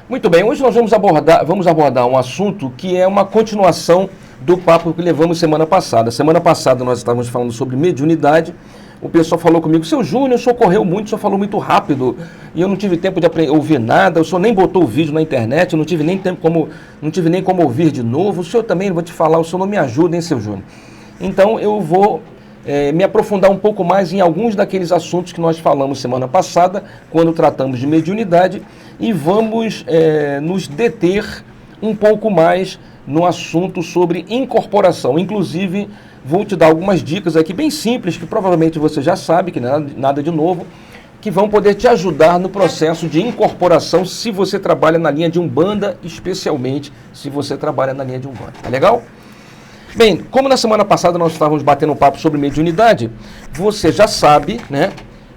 Muito bem, hoje nós vamos abordar um assunto que é uma continuação do papo que levamos semana passada. Semana passada nós estávamos falando sobre mediunidade. O pessoal falou comigo: seu Júnior, o senhor correu muito, o senhor falou muito rápido e eu não tive tempo de ouvir nada, o senhor nem botou o vídeo na internet, eu não tive nem como ouvir de novo. O senhor também, vou te falar, o senhor não me ajuda, hein, seu Júnior? Então eu vou me aprofundar um pouco mais em alguns daqueles assuntos que nós falamos semana passada, quando tratamos de mediunidade, e vamos nos deter um pouco mais no assunto sobre incorporação. Inclusive, vou te dar algumas dicas aqui bem simples, que provavelmente você já sabe, que não é nada de novo, que vão poder te ajudar no processo de incorporação se você trabalha na linha de Umbanda, especialmente se você trabalha na linha de Umbanda. Tá legal? Bem, como na semana passada nós estávamos batendo um papo sobre mediunidade, você já sabe, né,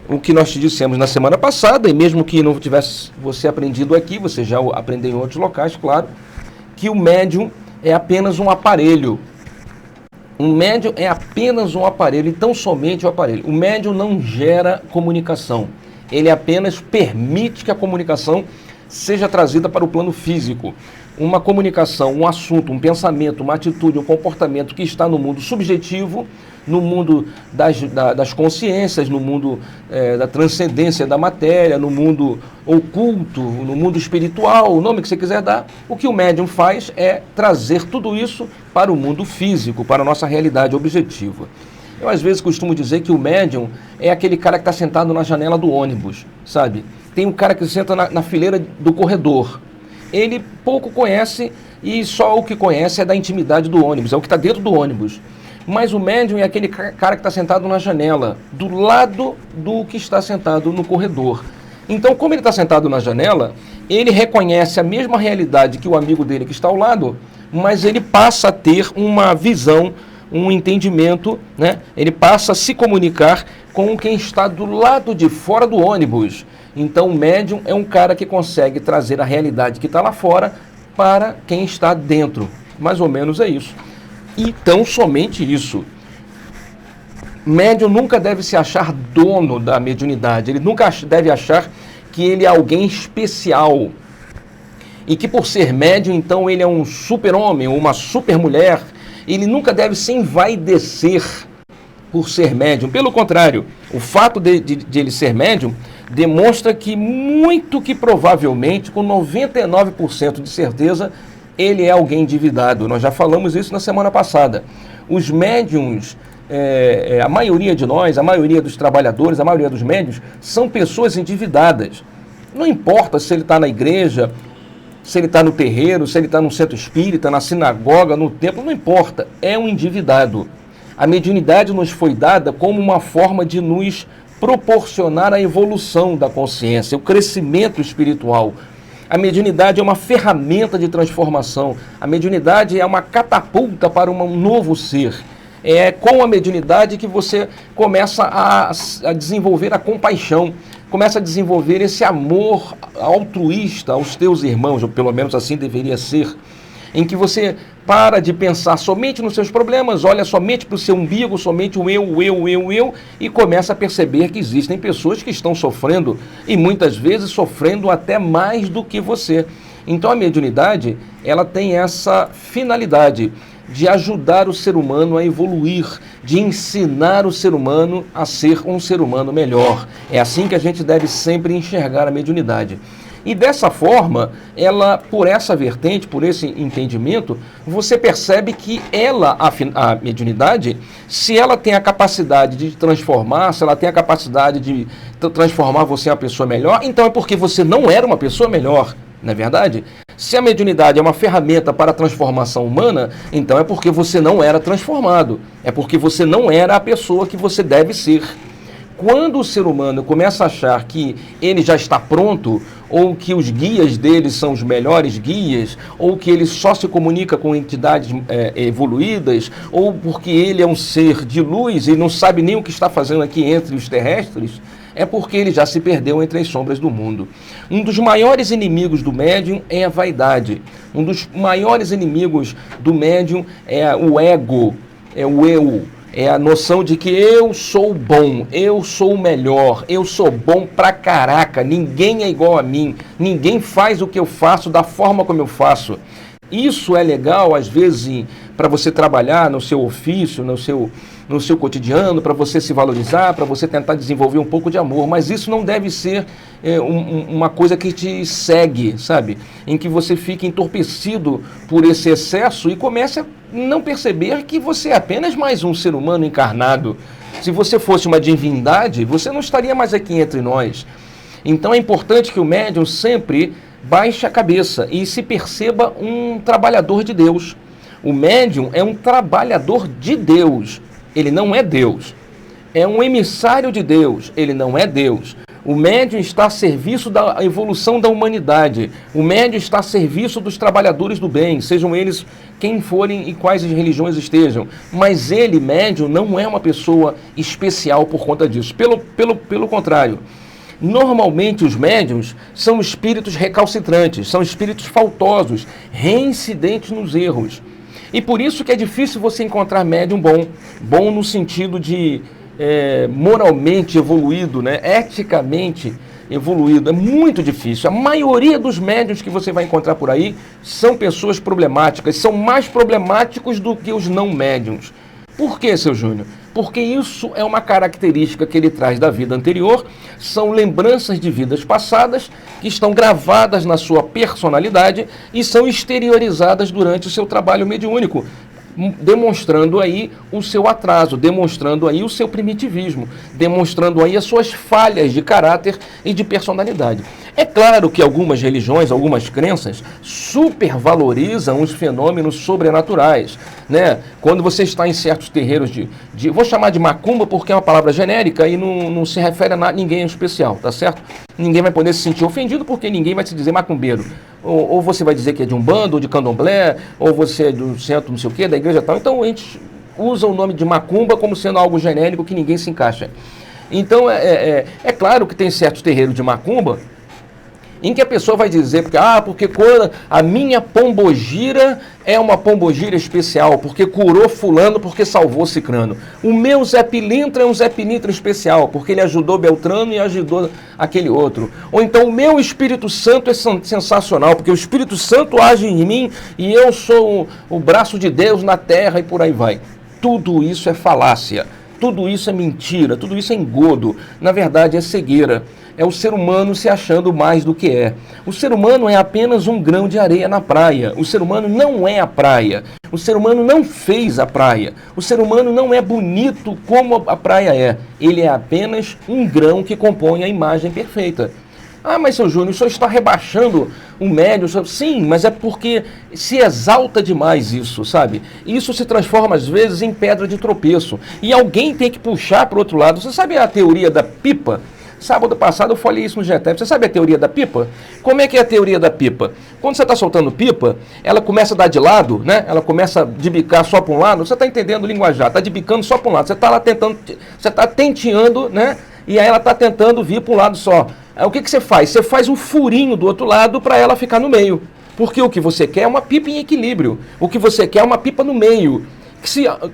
o que nós te dissemos na semana passada, e mesmo que não tivesse você aprendido aqui, você já aprendeu em outros locais, claro, que o médium é apenas um aparelho. Um médium é apenas um aparelho, e tão somente um aparelho. O médium não gera comunicação. Ele apenas permite que a comunicação seja trazida para o plano físico. Uma comunicação, um assunto, um pensamento, uma atitude, um comportamento que está no mundo subjetivo, no mundo das consciências, no mundo da transcendência da matéria, no mundo oculto, no mundo espiritual, o nome que você quiser dar. O que o médium faz é trazer tudo isso para o mundo físico, para a nossa realidade objetiva. Eu às vezes costumo dizer que o médium é aquele cara que está sentado na janela do ônibus, sabe? Tem um cara que senta na fileira do corredor. Ele pouco conhece e só o que conhece é da intimidade do ônibus, é o que está dentro do ônibus. Mas o médium é aquele cara que está sentado na janela, do lado do que está sentado no corredor. Então, como ele está sentado na janela, ele reconhece a mesma realidade que o amigo dele que está ao lado, mas ele passa a ter uma visão, um entendimento, né? Ele passa a se comunicar com quem está do lado de fora do ônibus. Então, o médium é um cara que consegue trazer a realidade que está lá fora para quem está dentro. Mais ou menos é isso. E tão somente isso. Médium nunca deve se achar dono da mediunidade. Ele nunca deve achar que ele é alguém especial. E que por ser médium, então, ele é um super-homem ou uma super-mulher. Ele nunca deve se envaidecer por ser médium. Pelo contrário, o fato de ele ser médium demonstra que muito que provavelmente, com 99% de certeza, ele é alguém endividado. Nós já falamos isso na semana passada. Os médiums, a maioria de nós, a maioria dos trabalhadores, a maioria dos médiums, são pessoas endividadas. Não importa se ele está na igreja, se ele está no terreiro, se ele está no centro espírita, na sinagoga, no templo, não importa. É um endividado. A mediunidade nos foi dada como uma forma de nos proporcionar a evolução da consciência, o crescimento espiritual. A mediunidade é uma ferramenta de transformação. A mediunidade é uma catapulta para um novo ser. É com a mediunidade que você começa a desenvolver a compaixão, começa a desenvolver esse amor altruísta aos teus irmãos, ou pelo menos assim deveria ser, em que você para de pensar somente nos seus problemas, olha somente para o seu umbigo, somente o eu, e começa a perceber que existem pessoas que estão sofrendo, e muitas vezes sofrendo até mais do que você. Então a mediunidade, ela tem essa finalidade de ajudar o ser humano a evoluir, de ensinar o ser humano a ser um ser humano melhor. É assim que a gente deve sempre enxergar a mediunidade. E dessa forma, ela, por essa vertente, por esse entendimento, você percebe que ela, a mediunidade, se ela tem a capacidade de transformar, se ela tem a capacidade de transformar você em uma pessoa melhor, então é porque você não era uma pessoa melhor, não é verdade? Se a mediunidade é uma ferramenta para a transformação humana, então é porque você não era transformado, é porque você não era a pessoa que você deve ser. Quando o ser humano começa a achar que ele já está pronto, ou que os guias dele são os melhores guias, ou que ele só se comunica com entidades evoluídas, ou porque ele é um ser de luz e não sabe nem o que está fazendo aqui entre os terrestres, é porque ele já se perdeu entre as sombras do mundo. Um dos maiores inimigos do médium é a vaidade. Um dos maiores inimigos do médium é o ego, é o eu. É a noção de que eu sou bom, eu sou o melhor, eu sou bom pra caraca, ninguém é igual a mim, ninguém faz o que eu faço da forma como eu faço. Isso é legal, às vezes, para você trabalhar no seu ofício, no seu cotidiano, para você se valorizar, para você tentar desenvolver um pouco de amor, mas isso não deve ser uma coisa que te segue, sabe? Em que você fique entorpecido por esse excesso e comece a não perceber que você é apenas mais um ser humano encarnado. Se você fosse uma divindade, você não estaria mais aqui entre nós. Então é importante que o médium sempre baixe a cabeça e se perceba um trabalhador de Deus. O médium é um trabalhador de Deus. Ele não é Deus. É um emissário de Deus. Ele não é Deus. O médium está a serviço da evolução da humanidade. O médium está a serviço dos trabalhadores do bem, sejam eles quem forem e quais as religiões estejam. Mas ele, médium, não é uma pessoa especial por conta disso. Pelo contrário. Normalmente os médiuns são espíritos recalcitrantes, são espíritos faltosos, reincidentes nos erros. E por isso que é difícil você encontrar médium bom no sentido de moralmente evoluído, né? Eticamente evoluído. É muito difícil. A maioria dos médiuns que você vai encontrar por aí são pessoas problemáticas, são mais problemáticos do que os não médiuns. Por que, seu Júnior? Porque isso é uma característica que ele traz da vida anterior, são lembranças de vidas passadas que estão gravadas na sua personalidade e são exteriorizadas durante o seu trabalho mediúnico, demonstrando aí o seu atraso, demonstrando aí o seu primitivismo, demonstrando aí as suas falhas de caráter e de personalidade. É claro que algumas religiões, algumas crenças, supervalorizam os fenômenos sobrenaturais, né? Quando você está em certos terreiros vou chamar de macumba porque é uma palavra genérica e não se refere a ninguém em especial, tá certo? Ninguém vai poder se sentir ofendido porque ninguém vai se dizer macumbeiro. Ou você vai dizer que é de Umbanda, ou de Candomblé, ou você é do centro não sei o quê, da igreja tal. Então a gente usa o nome de macumba como sendo algo genérico que ninguém se encaixa. Então é claro que tem certos terreiros de macumba em que a pessoa vai dizer, porque quando a minha pombogira é uma pombogira especial, porque curou fulano, porque salvou cicrano. O meu Zé Pilintra é um Zé Pilintra especial, porque ele ajudou Beltrano e ajudou aquele outro. Ou então o meu Espírito Santo é sensacional, porque o Espírito Santo age em mim e eu sou o braço de Deus na terra e por aí vai. Tudo isso é falácia, tudo isso é mentira, tudo isso é engodo. Na verdade é cegueira. É o ser humano se achando mais do que é. O ser humano é apenas um grão de areia na praia. O ser humano não é a praia. O ser humano não fez a praia. O ser humano não é bonito como a praia é. Ele é apenas um grão que compõe a imagem perfeita. Mas, seu Júnior, o senhor está rebaixando o médium. Sim, mas é porque se exalta demais isso, sabe? Isso se transforma, às vezes, em pedra de tropeço. E alguém tem que puxar para o outro lado. Você sabe a teoria da pipa? Sábado passado eu falei isso no GTEP. Você sabe a teoria da pipa? Como é que é a teoria da pipa? Quando você está soltando pipa, ela começa a dar de lado, né? Ela começa a debicar só para um lado. Você está entendendo o linguajar, está debicando só para um lado. Você está lá tentando, você está tenteando, né? E aí ela está tentando vir para um lado só. Aí o que você faz? Você faz um furinho do outro lado para ela ficar no meio. Porque o que você quer é uma pipa em equilíbrio. O que você quer é uma pipa no meio.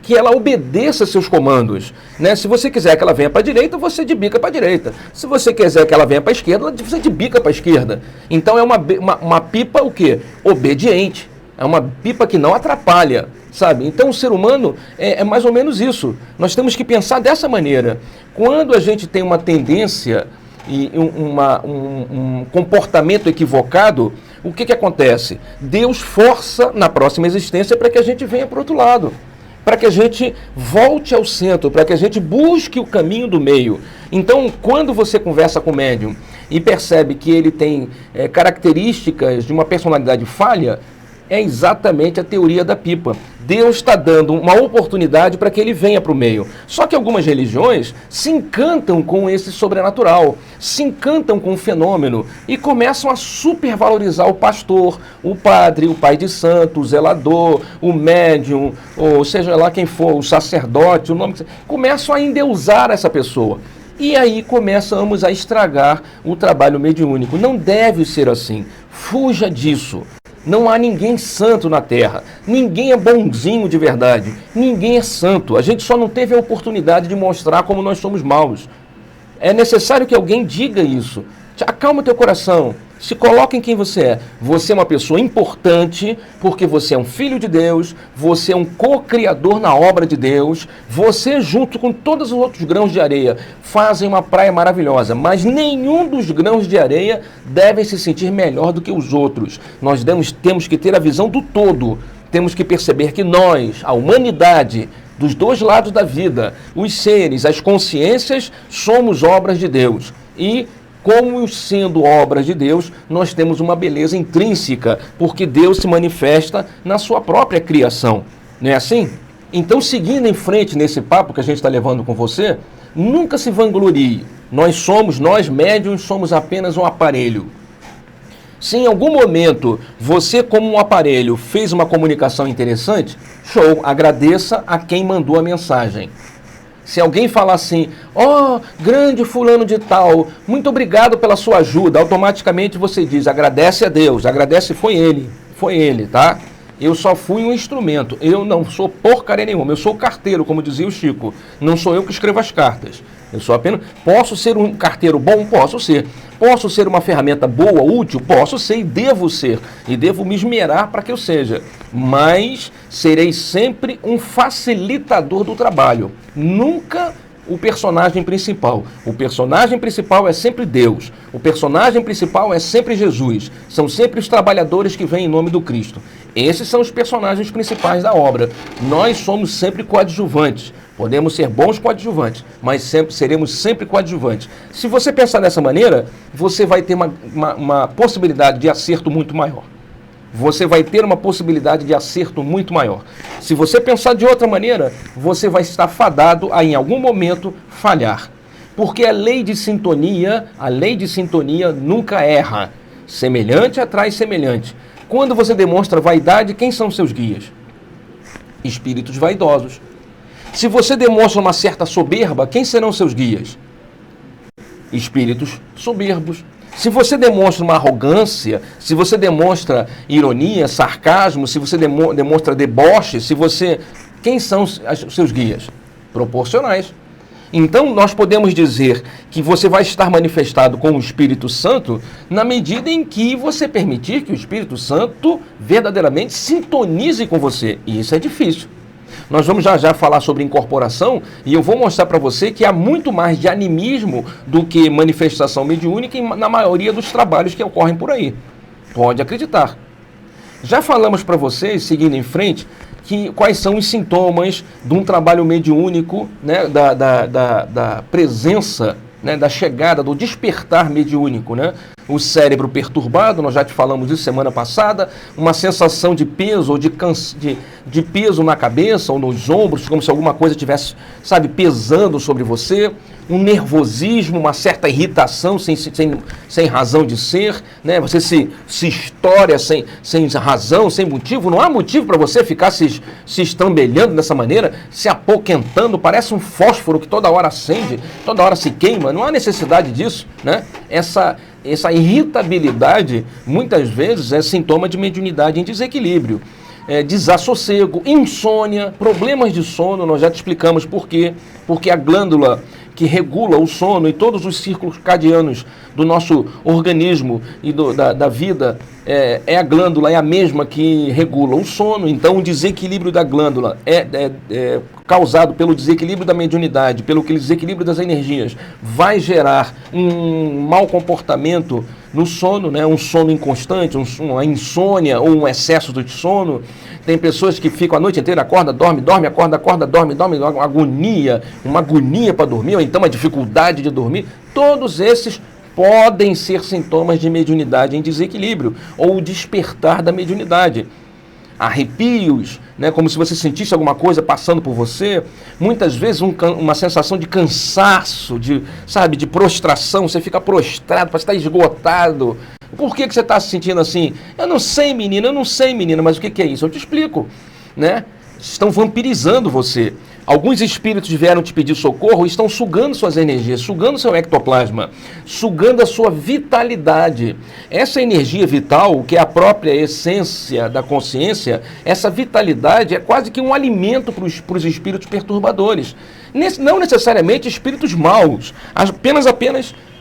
Que ela obedeça seus comandos, né? Se você quiser que ela venha para a direita, você debica para a direita. Se você quiser que ela venha para a esquerda, você debica para a esquerda. Então é uma pipa o quê? Obediente. É uma pipa que não atrapalha, sabe? Então o ser humano é mais ou menos isso. Nós temos que pensar dessa maneira. Quando a gente tem uma tendência e um comportamento equivocado, o que acontece? Deus força na próxima existência para que a gente venha para o outro lado, para que a gente volte ao centro, para que a gente busque o caminho do meio. Então, quando você conversa com o médium e percebe que ele tem características de uma personalidade falha, é exatamente a teoria da pipa. Deus está dando uma oportunidade para que ele venha para o meio. Só que algumas religiões se encantam com esse sobrenatural, se encantam com o fenômeno e começam a supervalorizar o pastor, o padre, o pai de santo, o zelador, o médium, ou seja lá quem for, o sacerdote, o nome que começam a endeusar essa pessoa. E aí começamos a estragar o trabalho mediúnico. Não deve ser assim. Fuja disso. Não há ninguém santo na terra. Ninguém é bonzinho de verdade. Ninguém é santo. A gente só não teve a oportunidade de mostrar como nós somos maus. É necessário que alguém diga isso. Acalma teu coração. Se coloque em quem você é. Você é uma pessoa importante porque você é um filho de Deus, você é um co-criador na obra de Deus, você junto com todos os outros grãos de areia fazem uma praia maravilhosa, mas nenhum dos grãos de areia deve se sentir melhor do que os outros. Nós temos que ter a visão do todo, temos que perceber que nós, a humanidade, dos dois lados da vida, os seres, as consciências, somos obras de Deus. E como sendo obras de Deus, nós temos uma beleza intrínseca, porque Deus se manifesta na sua própria criação. Não é assim? Então, seguindo em frente nesse papo que a gente está levando com você, nunca se vanglorie. Nós médiuns, somos apenas um aparelho. Se em algum momento você, como um aparelho, fez uma comunicação interessante, show, agradeça a quem mandou a mensagem. Se alguém falar assim, grande fulano de tal, muito obrigado pela sua ajuda, automaticamente você diz, agradece a Deus, agradece, foi ele, tá? Eu só fui um instrumento, eu não sou porcaria nenhuma, eu sou carteiro, como dizia o Chico, não sou eu que escrevo as cartas. Eu sou apenas, posso ser um carteiro bom? Posso ser. Posso ser uma ferramenta boa, útil? Posso ser e devo me esmerar para que eu seja. Mas serei sempre um facilitador do trabalho, nunca o personagem principal. O personagem principal é sempre Deus. O personagem principal é sempre Jesus. São sempre os trabalhadores que vêm em nome do Cristo. Esses são os personagens principais da obra. Nós somos sempre coadjuvantes. Podemos ser bons coadjuvantes, mas seremos sempre coadjuvantes. Se você pensar dessa maneira, você vai ter uma possibilidade de acerto muito maior. Você vai ter uma possibilidade de acerto muito maior. Se você pensar de outra maneira, você vai estar fadado a, em algum momento, falhar. Porque a lei de sintonia nunca erra. Semelhante atrai semelhante. Quando você demonstra vaidade, quem são seus guias? Espíritos vaidosos. Se você demonstra uma certa soberba, quem serão seus guias? Espíritos soberbos. Se você demonstra uma arrogância, se você demonstra ironia, sarcasmo, se você demonstra deboche, quem são os seus guias? Proporcionais. Então, nós podemos dizer que você vai estar manifestado com o Espírito Santo na medida em que você permitir que o Espírito Santo verdadeiramente sintonize com você. E isso é difícil. Nós vamos já falar sobre incorporação e eu vou mostrar para você que há muito mais de animismo do que manifestação mediúnica na maioria dos trabalhos que ocorrem por aí. Pode acreditar. Já falamos para vocês, seguindo em frente, quais são os sintomas de um trabalho mediúnico, né, da presença, né, da chegada, do despertar mediúnico, né? O cérebro perturbado, nós já te falamos isso semana passada, uma sensação de peso ou de peso na cabeça ou nos ombros, como se alguma coisa estivesse, pesando sobre você, um nervosismo, uma certa irritação sem razão de ser, né? Você se estoura sem razão, sem motivo, não há motivo para você ficar se estrambelhando dessa maneira, se apoquentando, parece um fósforo que toda hora acende, toda hora se queima, não há necessidade disso, né? Essa irritabilidade, muitas vezes, é sintoma de mediunidade em desequilíbrio. Desassossego, insônia, problemas de sono, nós já te explicamos por quê. Porque a glândula que regula o sono e todos os círculos circadianos do nosso organismo e da vida, a glândula é a mesma que regula o sono. Então, o desequilíbrio da glândula é causado pelo desequilíbrio da mediunidade, pelo desequilíbrio das energias, vai gerar um mau comportamento no sono, né? Um sono inconstante, uma insônia ou um excesso de sono. Tem pessoas que ficam a noite inteira, acorda, dorme, acorda, dorme, uma agonia para dormir, ou então uma dificuldade de dormir. Todos esses podem ser sintomas de mediunidade em desequilíbrio ou despertar da mediunidade. Arrepios, né, como se você sentisse alguma coisa passando por você, muitas vezes uma sensação de cansaço, de prostração, você fica prostrado, parece estar esgotado. Por que você está se sentindo assim? Eu não sei, menina, mas o que é isso? Eu te explico, né? Estão vampirizando você. Alguns espíritos vieram te pedir socorro e estão sugando suas energias, sugando seu ectoplasma, sugando a sua vitalidade. Essa energia vital, que é a própria essência da consciência, essa vitalidade é quase que um alimento para os espíritos perturbadores. Não necessariamente espíritos maus,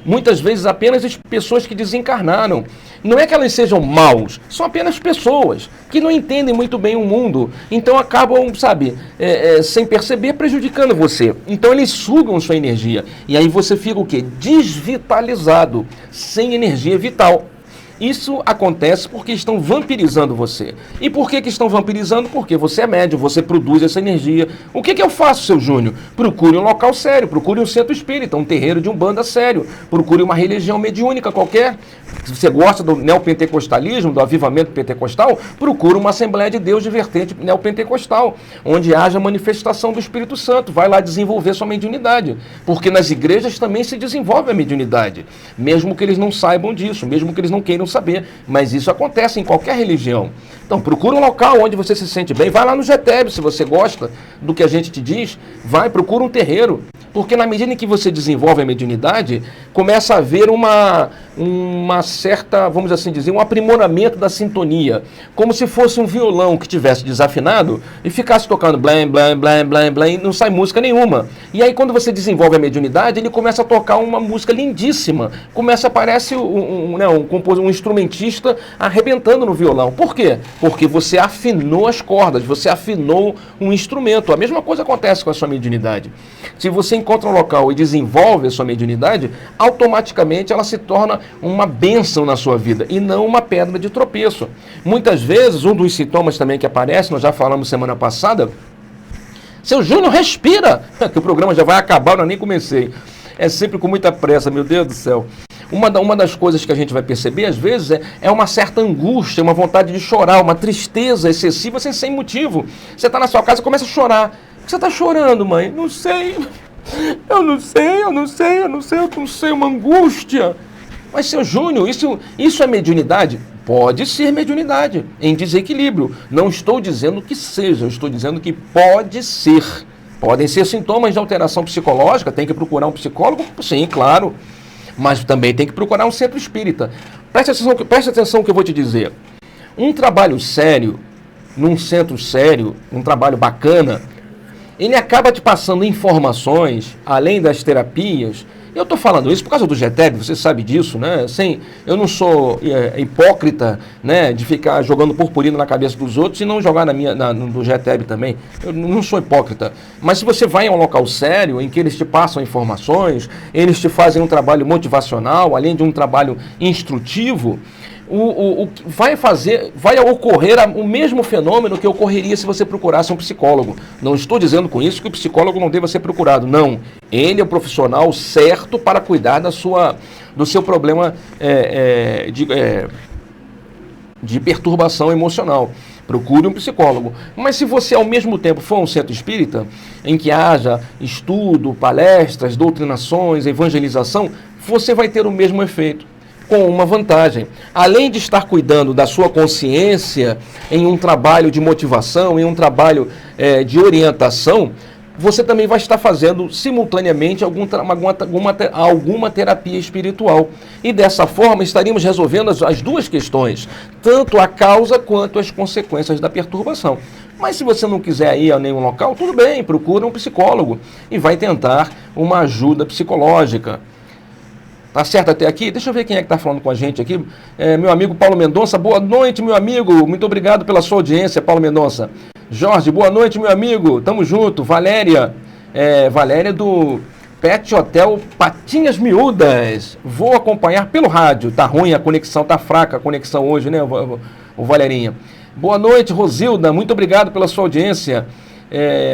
muitas vezes apenas as pessoas que desencarnaram. Não é que elas sejam maus, são apenas pessoas que não entendem muito bem o mundo, então acabam, sem perceber, prejudicando você. Então eles sugam sua energia, e aí você fica o quê? Desvitalizado, sem energia vital. Isso acontece porque estão vampirizando você. E por que estão vampirizando? Porque você é médium, você produz essa energia. O que eu faço, seu Júnior? Procure um local sério, procure um centro espírita, um terreiro de umbanda sério, procure uma religião mediúnica qualquer. Se você gosta do neopentecostalismo, do avivamento pentecostal, procure uma Assembleia de Deus de vertente neopentecostal, onde haja manifestação do Espírito Santo. Vai lá desenvolver sua mediunidade. Porque nas igrejas também se desenvolve a mediunidade, mesmo que eles não saibam disso, mesmo que eles não queiram saber, mas isso acontece em qualquer religião. Então procura um local onde você se sente bem, vai lá no GTEB, se você gosta do que a gente te diz, procura um terreiro, porque na medida em que você desenvolve a mediunidade, começa a haver uma certa, vamos assim dizer, um aprimoramento da sintonia, como se fosse um violão que tivesse desafinado e ficasse tocando blém, blém, blém, blém, blém, não sai música nenhuma. E aí quando você desenvolve a mediunidade, ele começa a tocar uma música lindíssima, aparece um instrumentista arrebentando no violão. Por quê? Porque você afinou as cordas, você afinou um instrumento. A mesma coisa acontece com a sua mediunidade. Se você encontra um local e desenvolve a sua mediunidade, automaticamente ela se torna uma bênção na sua vida e não uma pedra de tropeço. Muitas vezes, um dos sintomas também que aparece, nós já falamos semana passada, seu Júnior, respira, que o programa já vai acabar, eu nem comecei. É sempre com muita pressa, meu Deus do céu. Uma das coisas que a gente vai perceber, às vezes, é uma certa angústia, uma vontade de chorar, uma tristeza excessiva sem motivo. Você está na sua casa e começa a chorar. Por que você está chorando, mãe? Não sei, eu não sei, uma angústia. Mas, seu Júnior, isso é mediunidade? Pode ser mediunidade, em desequilíbrio. Não estou dizendo que seja, eu estou dizendo que pode ser. Podem ser sintomas de alteração psicológica, tem que procurar um psicólogo? Sim, claro. Mas também tem que procurar um centro espírita. Preste atenção no que eu vou te dizer. Um trabalho sério, num centro sério, um trabalho bacana, ele acaba te passando informações, além das terapias. Eu estou falando isso por causa do GTEB, você sabe disso, né? Eu não sou hipócrita, né, de ficar jogando purpurina na cabeça dos outros e não jogar no GTEB também. Eu não sou hipócrita. Mas se você vai a um local sério, em que eles te passam informações, eles te fazem um trabalho motivacional, além de um trabalho instrutivo, vai ocorrer o mesmo fenômeno que ocorreria se você procurasse um psicólogo. Não estou dizendo com isso que o psicólogo não deva ser procurado, não. Ele é o profissional certo para cuidar do seu problema de perturbação emocional. Procure um psicólogo. Mas se você ao mesmo tempo for um centro espírita, em que haja estudo, palestras, doutrinações, evangelização, você vai ter o mesmo efeito, com uma vantagem. Além de estar cuidando da sua consciência em um trabalho de motivação, em um trabalho de orientação, você também vai estar fazendo simultaneamente alguma terapia espiritual. E dessa forma estaríamos resolvendo as duas questões, tanto a causa quanto as consequências da perturbação. Mas se você não quiser ir a nenhum local, tudo bem, procura um psicólogo e vai tentar uma ajuda psicológica. Tá certo até aqui? Deixa eu ver quem é que está falando com a gente aqui. Meu amigo Paulo Mendonça, boa noite, meu amigo. Muito obrigado pela sua audiência, Paulo Mendonça. Jorge, boa noite, meu amigo. Tamo junto. Valéria, Valéria do Pet Hotel Patinhas Miúdas. Vou acompanhar pelo rádio. Tá ruim a conexão, tá fraca a conexão hoje, né, o Valerinha? Boa noite, Rosilda. Muito obrigado pela sua audiência.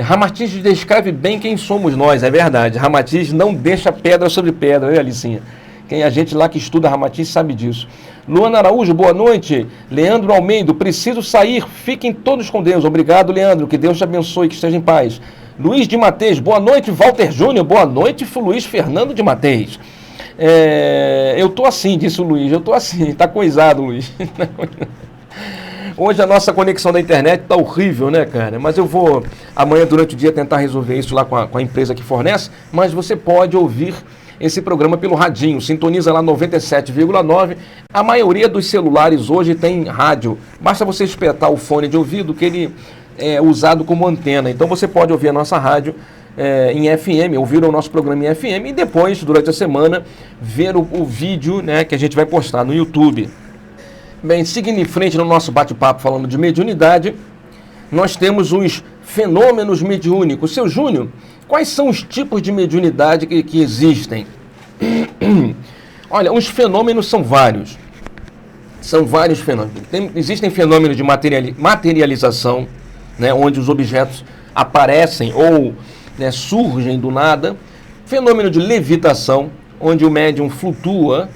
Ramatiz descreve bem quem somos nós, é verdade. Ramatiz não deixa pedra sobre pedra, né, Alicinha? Quem a gente lá que estuda Ramatiz sabe disso. Luana Araújo, boa noite. Leandro Almeida, preciso sair. Fiquem todos com Deus. Obrigado, Leandro. Que Deus te abençoe, que esteja em paz. Luiz de Mateus, boa noite. Walter Júnior, boa noite. Luiz Fernando de Mateus. Eu tô assim, disse o Luiz. Eu tô assim. Tá coisado, Luiz. Hoje a nossa conexão da internet tá horrível, né, cara? Mas eu vou amanhã durante o dia tentar resolver isso lá com a empresa que fornece, mas você pode ouvir esse programa pelo radinho, sintoniza lá 97,9. A maioria dos celulares hoje tem rádio. Basta você espetar o fone de ouvido que ele é usado como antena. Então você pode ouvir a nossa rádio em FM, ouvir o nosso programa em FM e depois, durante a semana, ver o vídeo, né, que a gente vai postar no YouTube. Bem, seguindo em frente no nosso bate-papo falando de mediunidade, nós temos os fenômenos mediúnicos. Seu Júnior, quais são os tipos de mediunidade que existem? Olha, os fenômenos são vários. São vários fenômenos. Existem fenômenos de materialização, né, onde os objetos aparecem ou, né, surgem do nada. Fenômeno de levitação, onde o médium flutua.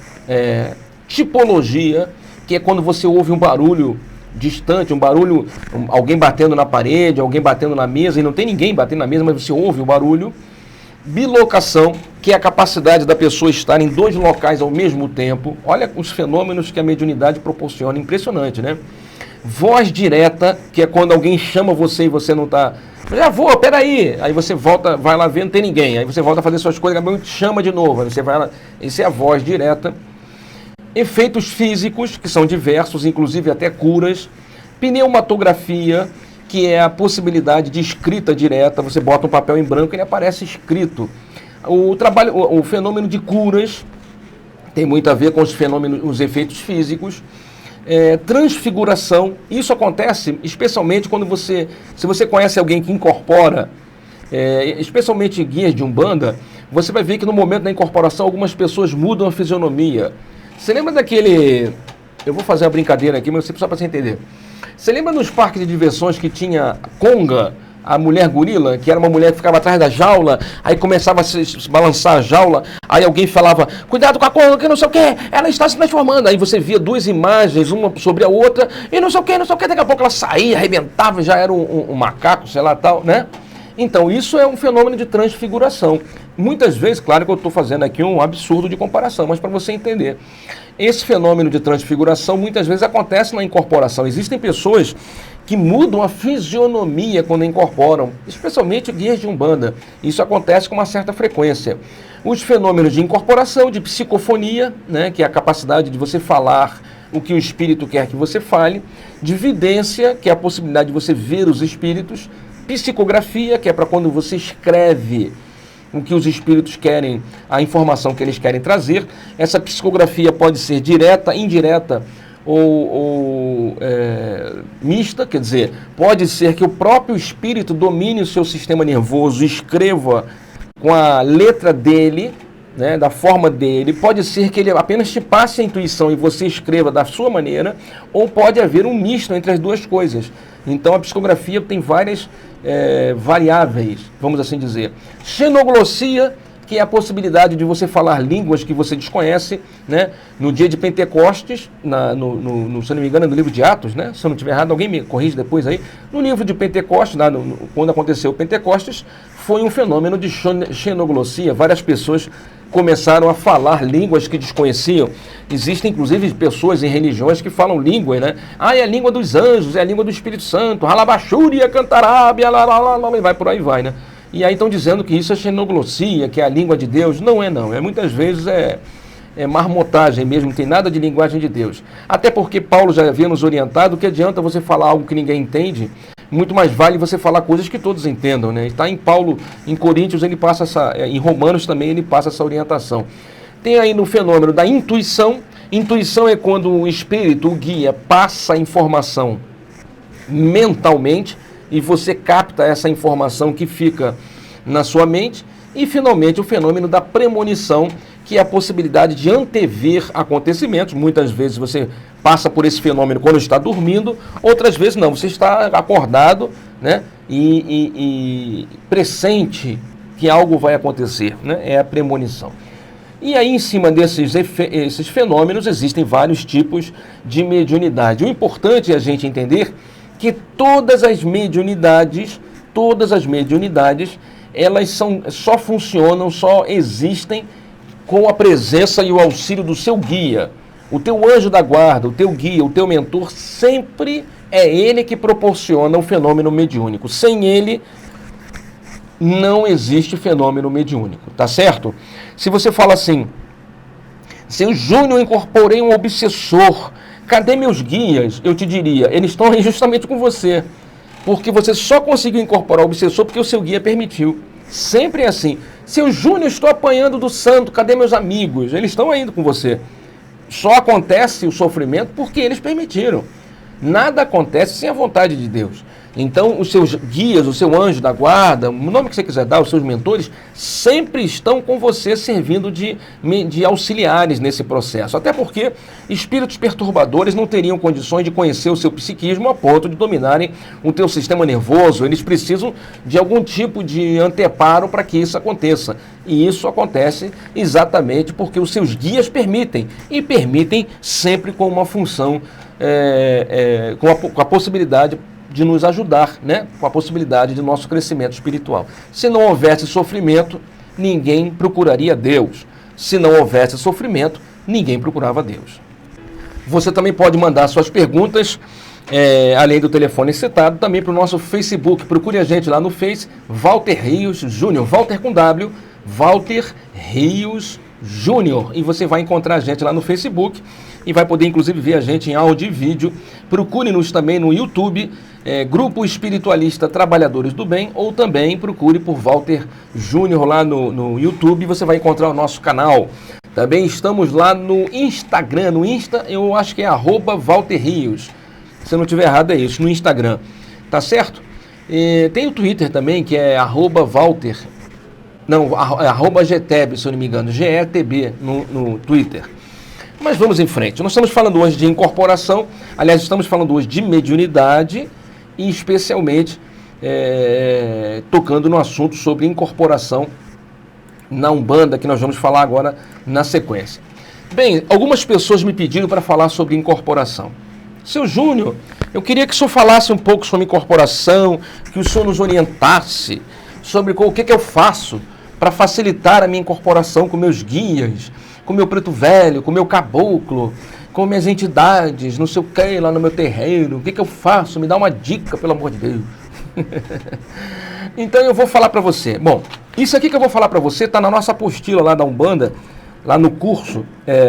Tipologia, que é quando você ouve um barulho distante, um barulho, alguém batendo na parede, alguém batendo na mesa, e não tem ninguém batendo na mesa, mas você ouve o barulho. Bilocação, que é a capacidade da pessoa estar em dois locais ao mesmo tempo. Olha os fenômenos que a mediunidade proporciona, impressionante, né? Voz direta, que é quando alguém chama você e você não está... Já vou, peraí. Aí você volta, vai lá ver, não tem ninguém. Aí você volta a fazer suas coisas, alguém te chama de novo. Aí você vai lá, isso é a voz direta. Efeitos físicos, que são diversos, inclusive até curas. Pneumatografia, que é a possibilidade de escrita direta. Você bota um papel em branco e ele aparece escrito. O fenômeno de curas tem muito a ver com os efeitos físicos. Transfiguração, isso acontece especialmente quando se você conhece alguém que incorpora, especialmente guias de Umbanda, você vai ver que no momento da incorporação algumas pessoas mudam a fisionomia. Você lembra daquele... Eu vou fazer uma brincadeira aqui, mas só para você entender. Você lembra nos parques de diversões que tinha Conga, a mulher gorila, que era uma mulher que ficava atrás da jaula, aí começava a se balançar a jaula, aí alguém falava, cuidado com a Conga, que não sei o que, ela está se transformando. Aí você via duas imagens, uma sobre a outra, e não sei o que, daqui a pouco ela saía, arrebentava, já era um macaco, sei lá, tal, né? Então, isso é um fenômeno de transfiguração. Muitas vezes, claro que eu estou fazendo aqui um absurdo de comparação, mas para você entender. Esse fenômeno de transfiguração muitas vezes acontece na incorporação. Existem pessoas que mudam a fisionomia quando incorporam, especialmente guias de Umbanda. Isso acontece com uma certa frequência. Os fenômenos de incorporação, de psicofonia, né, que é a capacidade de você falar o que o espírito quer que você fale, de vidência, que é a possibilidade de você ver os espíritos, psicografia, que é para quando você escreve o que os espíritos querem, a informação que eles querem trazer. Essa psicografia pode ser direta, indireta ou mista, quer dizer, pode ser que o próprio espírito domine o seu sistema nervoso, escreva com a letra dele, né, da forma dele. Pode ser que ele apenas te passe a intuição e você escreva da sua maneira, ou pode haver um misto entre as duas coisas. Então a psicografia tem várias variáveis, vamos assim dizer. Xenoglossia, que é a possibilidade de você falar línguas que você desconhece, né? No dia de Pentecostes, se eu não me engano, no livro de Atos, né? Se eu não estiver errado, alguém me corrige depois aí. No livro de Pentecostes, quando aconteceu o Pentecostes, foi um fenômeno de xenoglossia. Várias pessoas começaram a falar línguas que desconheciam. Existem, inclusive, pessoas em religiões que falam línguas, né? É a língua dos anjos, é a língua do Espírito Santo, Halabachúria, Cantarábia, e vai por aí vai, né? E aí estão dizendo que isso é xenoglossia, que é a língua de Deus. Não é, não. Muitas vezes marmotagem mesmo, não tem nada de linguagem de Deus. Até porque Paulo já havia nos orientado que adianta você falar algo que ninguém entende, muito mais vale você falar coisas que todos entendam, né? Está em Paulo, em Coríntios, ele passa em Romanos também ele passa essa orientação. Tem aí no fenômeno da intuição. Intuição é quando o espírito, o guia, passa a informação mentalmente e você capta essa informação que fica na sua mente. E, finalmente, o fenômeno da premonição, que é a possibilidade de antever acontecimentos. Muitas vezes você passa por esse fenômeno quando está dormindo, outras vezes não, você está acordado, né, e pressente que algo vai acontecer, né, é a premonição. E aí, em cima esses fenômenos, existem vários tipos de mediunidade. O importante é a gente entender que todas as mediunidades, elas só funcionam, só existem com a presença e o auxílio do seu guia. O teu anjo da guarda, o teu guia, o teu mentor sempre É ele que proporciona o fenômeno mediúnico. Sem ele, não existe fenômeno mediúnico, tá certo? Se você fala assim, seu Júnior, incorporei um obsessor, cadê meus guias? Eu te diria, eles estão aí justamente com você, porque você só conseguiu incorporar o obsessor porque o seu guia permitiu. Sempre é assim. Seu Júnior, estou apanhando do santo, cadê meus amigos? Eles estão indo com você. Só acontece o sofrimento porque eles permitiram. Nada acontece sem a vontade de Deus. Então, os seus guias, o seu anjo da guarda, o nome que você quiser dar, os seus mentores, sempre estão com você servindo de auxiliares nesse processo. Até porque espíritos perturbadores não teriam condições de conhecer o seu psiquismo a ponto de dominarem o teu sistema nervoso. Eles precisam de algum tipo de anteparo para que isso aconteça. E isso acontece exatamente porque os seus guias permitem. E permitem sempre com uma função, com a possibilidade de nos ajudar, né? Com a possibilidade de nosso crescimento espiritual. Se não houvesse sofrimento, ninguém procuraria Deus. Se não houvesse sofrimento, ninguém procurava Deus. Você também pode mandar suas perguntas, além do telefone citado, também para o nosso Facebook. Procure a gente lá no Face, Walter Rios Júnior, Walter com W, Walter Rios Júnior. E você vai encontrar a gente lá no Facebook e vai poder inclusive ver a gente em áudio e vídeo. Procure-nos também no YouTube, Grupo Espiritualista Trabalhadores do Bem, ou também procure por Walter Júnior lá no YouTube, você vai encontrar o nosso canal. Também estamos lá no Instagram, no Insta, eu acho que é @WalterRios. Se eu não estiver errado é isso, no Instagram, tá certo? Tem o Twitter também, que é @Walter, não, @GTB, se eu não me engano, GETB no Twitter. Mas vamos em frente. Nós estamos falando hoje de incorporação, aliás, estamos falando hoje de mediunidade e especialmente tocando no assunto sobre incorporação na Umbanda, que nós vamos falar agora na sequência. Bem, algumas pessoas me pediram para falar sobre incorporação. Seu Júnior, eu queria que o senhor falasse um pouco sobre incorporação, que o senhor nos orientasse sobre o que eu faço para facilitar a minha incorporação com meus guias, com meu preto velho, com meu caboclo, com minhas entidades, não sei o que, lá no meu terreiro. O que eu faço? Me dá uma dica, pelo amor de Deus. Então eu vou falar para você. Bom, isso aqui que eu vou falar para você está na nossa apostila lá da Umbanda, lá no curso,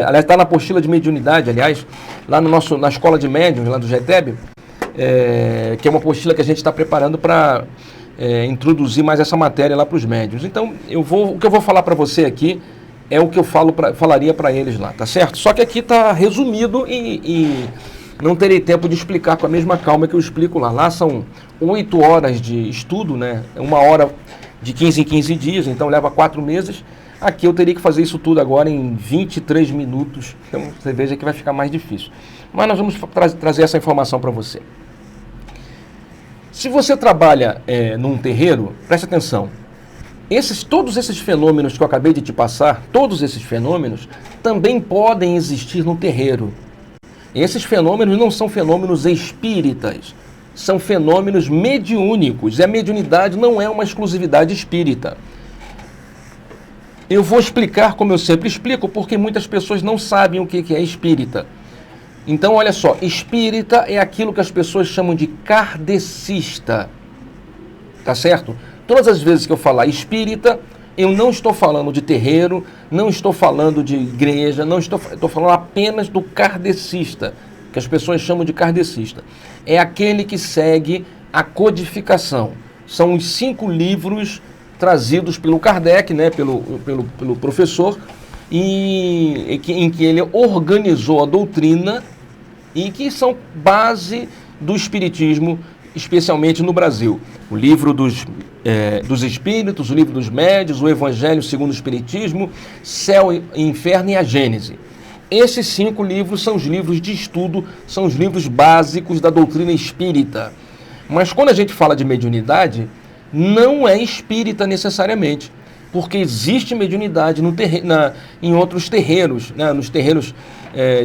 aliás, está na apostila de mediunidade, aliás, lá na escola de médiuns, lá do GETEB, que é uma apostila que a gente está preparando para introduzir mais essa matéria lá para os médiuns. Então, o que eu vou falar para você aqui é o que eu falaria para eles lá, tá certo? Só que aqui está resumido e não terei tempo de explicar com a mesma calma que eu explico lá. Lá são 8 horas de estudo, né? 1 hora de 15 em 15 dias, então leva 4 meses. Aqui eu teria que fazer isso tudo agora em 23 minutos, então você veja que vai ficar mais difícil. Mas nós vamos trazer essa informação para você. Se você trabalha num terreiro, preste atenção. Todos esses fenômenos que eu acabei de te passar, todos esses fenômenos também podem existir no terreiro. Esses fenômenos não são fenômenos espíritas, são fenômenos mediúnicos. E a mediunidade não é uma exclusividade espírita. Eu vou explicar como eu sempre explico, porque muitas pessoas não sabem o que é espírita. Então, olha só, espírita é aquilo que as pessoas chamam de kardecista. Tá certo? Todas as vezes que eu falar espírita, eu não estou falando de terreiro, não estou falando de igreja, estou falando apenas do kardecista, que as pessoas chamam de kardecista. É aquele que segue a codificação. São os 5 livros trazidos pelo Kardec, né, pelo professor, em que ele organizou a doutrina e que são base do espiritismo, especialmente no Brasil. O livro dos Espíritos, o livro dos Médiuns, o Evangelho segundo o Espiritismo, Céu e Inferno e a Gênese. Esses 5 livros são os livros de estudo, são os livros básicos da doutrina espírita. Mas quando a gente fala de mediunidade, não é espírita necessariamente, porque existe mediunidade em outros terreiros, né? Nos terreiros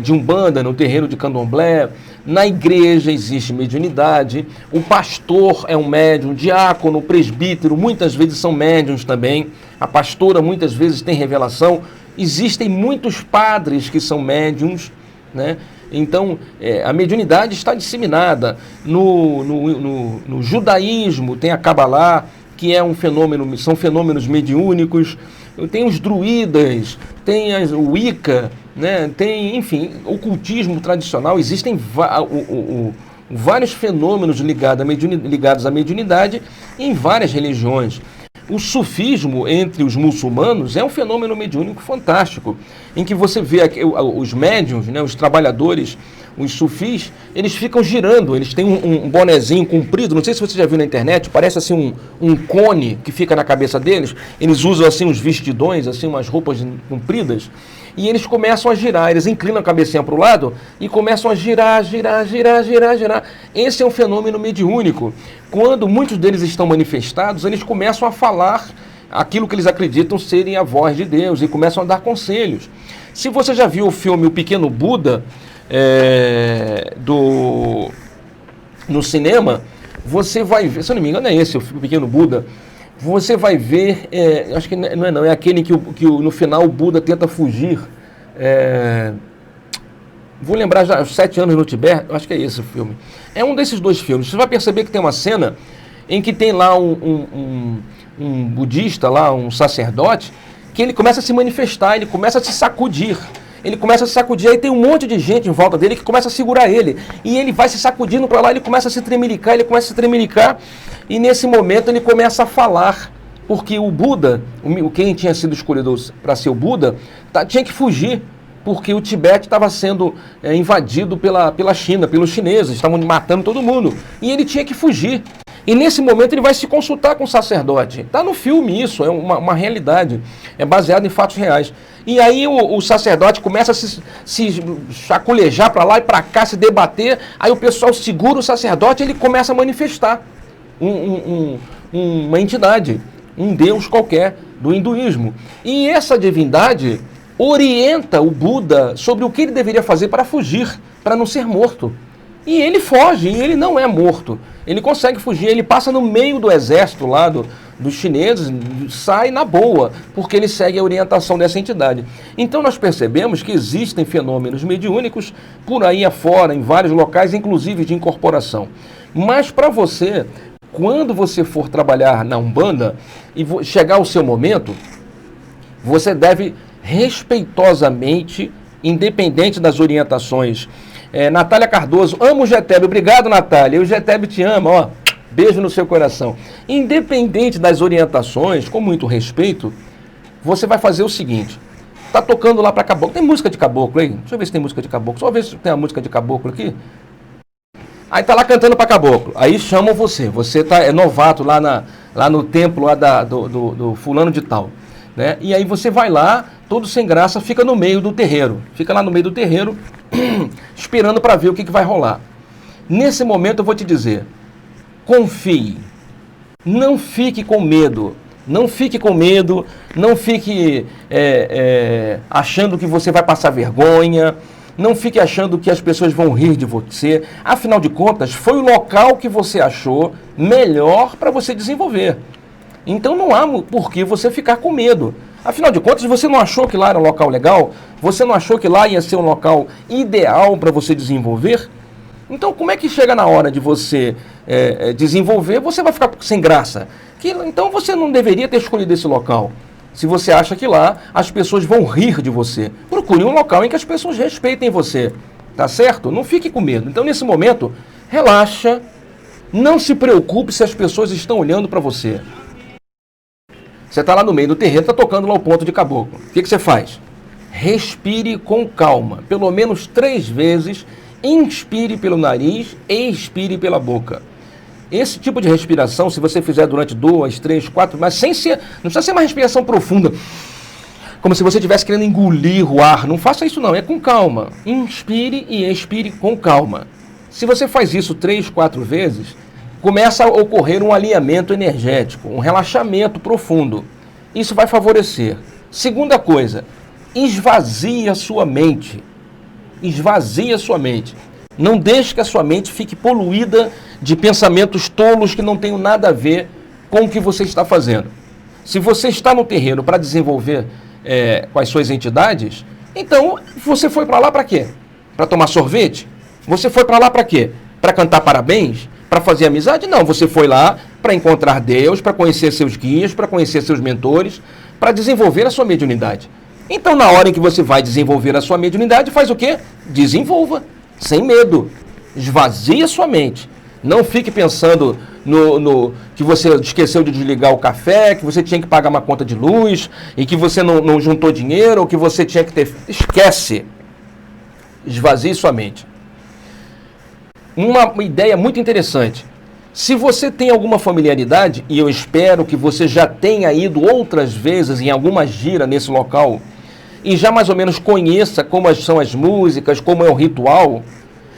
de Umbanda, no terreiro de Candomblé, na igreja existe mediunidade, o pastor é um médium, o diácono, o presbítero, muitas vezes são médiuns também, a pastora muitas vezes tem revelação, existem muitos padres que são médiuns, né? Então, a mediunidade está disseminada. No judaísmo tem a Kabbalah, que é um fenômeno, são fenômenos mediúnicos. Tem os druidas, tem o Wicca, né? Tem, enfim, ocultismo tradicional. Existem vários fenômenos ligados à mediunidade em várias religiões. O sufismo entre os muçulmanos é um fenômeno mediúnico fantástico, em que você vê os médiuns, né, os trabalhadores, os sufis, eles ficam girando, eles têm um bonezinho comprido, não sei se você já viu na internet, parece assim um cone que fica na cabeça deles, eles usam assim uns vestidões, assim umas roupas compridas, e eles começam a girar, eles inclinam a cabecinha para o lado e começam a girar. Esse é um fenômeno mediúnico. Quando muitos deles estão manifestados, eles começam a falar aquilo que eles acreditam serem a voz de Deus e começam a dar conselhos. Se você já viu o filme O Pequeno Buda, no cinema, você vai ver, se eu não me engano é esse, o Pequeno Buda, você vai ver, acho que não é aquele que no final o Buda tenta fugir, vou lembrar já, os 7 anos no Tibete, acho que é esse o filme. É um desses dois filmes. Você vai perceber que tem uma cena em que tem lá um budista, lá, um sacerdote, que ele começa a se manifestar, ele começa a se sacudir. Ele começa a se sacudir, aí tem um monte de gente em volta dele que começa a segurar ele. E ele vai se sacudindo para lá, ele começa a se tremelicar, e nesse momento ele começa a falar. Porque o Buda, quem tinha sido escolhido para ser o Buda, tinha que fugir. Porque o Tibete estava sendo invadido pela China, pelos chineses, estavam matando todo mundo. E ele tinha que fugir. E nesse momento ele vai se consultar com o sacerdote. Está no filme isso, é uma realidade. É baseado em fatos reais. E aí o sacerdote começa a se chacolejar para lá e para cá, se debater. Aí o pessoal segura o sacerdote e ele começa a manifestar uma entidade, um deus qualquer do hinduísmo. E essa divindade orienta o Buda sobre o que ele deveria fazer para fugir, para não ser morto. E ele foge, e ele não é morto. Ele consegue fugir, ele passa no meio do exército lá dos chineses, sai na boa, porque ele segue a orientação dessa entidade. Então nós percebemos que existem fenômenos mediúnicos por aí afora, em vários locais, inclusive de incorporação. Mas para você, quando você for trabalhar na Umbanda e chegar o seu momento, você deve respeitosamente, independente das orientações. Natália Cardoso, amo o Getebe, obrigado Natália, o Getebe te ama, ó, beijo no seu coração. Independente das orientações, com muito respeito, você vai fazer o seguinte, tá tocando lá para caboclo, tem música de caboclo aí? Deixa eu ver se tem música de caboclo, só ver se tem a música de caboclo aqui. Aí tá lá cantando para caboclo, aí chamam você é novato lá no templo lá do fulano de tal, né? E aí você vai lá, todo sem graça, fica no meio do terreiro, fica lá no meio do terreiro, esperando para ver o que vai rolar. Nesse momento eu vou te dizer, confie, não fique com medo, não fique achando que você vai passar vergonha, não fique achando que as pessoas vão rir de você. Afinal de contas, foi o local que você achou melhor para você desenvolver. Então não há por que você ficar com medo. Afinal de contas, você não achou que lá era um local legal? Você não achou que lá ia ser um local ideal para você desenvolver? Então como é que chega na hora de você desenvolver, você vai ficar sem graça? Então você não deveria ter escolhido esse local. Se você acha que lá as pessoas vão rir de você, procure um local em que as pessoas respeitem você. Tá certo? Não fique com medo. Então nesse momento, relaxa, não se preocupe se as pessoas estão olhando para você. Você está lá no meio do terreno, está tocando lá o ponto de caboclo. O que você faz? Respire com calma, pelo menos 3 vezes, inspire pelo nariz e expire pela boca. Esse tipo de respiração, se você fizer durante 2, 3, 4, mas não precisa ser uma respiração profunda, como se você estivesse querendo engolir o ar. Não faça isso não, é com calma. Inspire e expire com calma. Se você faz isso 3, 4 vezes, começa a ocorrer um alinhamento energético, um relaxamento profundo. Isso vai favorecer. Segunda coisa, esvazie a sua mente. Esvazie a sua mente. Não deixe que a sua mente fique poluída de pensamentos tolos que não tenham nada a ver com o que você está fazendo. Se você está no terreno para desenvolver com as suas entidades, então você foi para lá para quê? Para tomar sorvete? Você foi para lá para quê? Para cantar parabéns? Para fazer amizade? Não, você foi lá para encontrar Deus, para conhecer seus guias, para conhecer seus mentores, para desenvolver a sua mediunidade. Então, na hora em que você vai desenvolver a sua mediunidade, faz o quê? Desenvolva, sem medo. Esvazie a sua mente. Não fique pensando no que você esqueceu de desligar o café, que você tinha que pagar uma conta de luz, e que você não juntou dinheiro, ou que você tinha que ter... Esquece. Esvazie sua mente. Uma ideia muito interessante. Se você tem alguma familiaridade, e eu espero que você já tenha ido outras vezes em alguma gira nesse local, e já mais ou menos conheça como são as músicas, como é o ritual,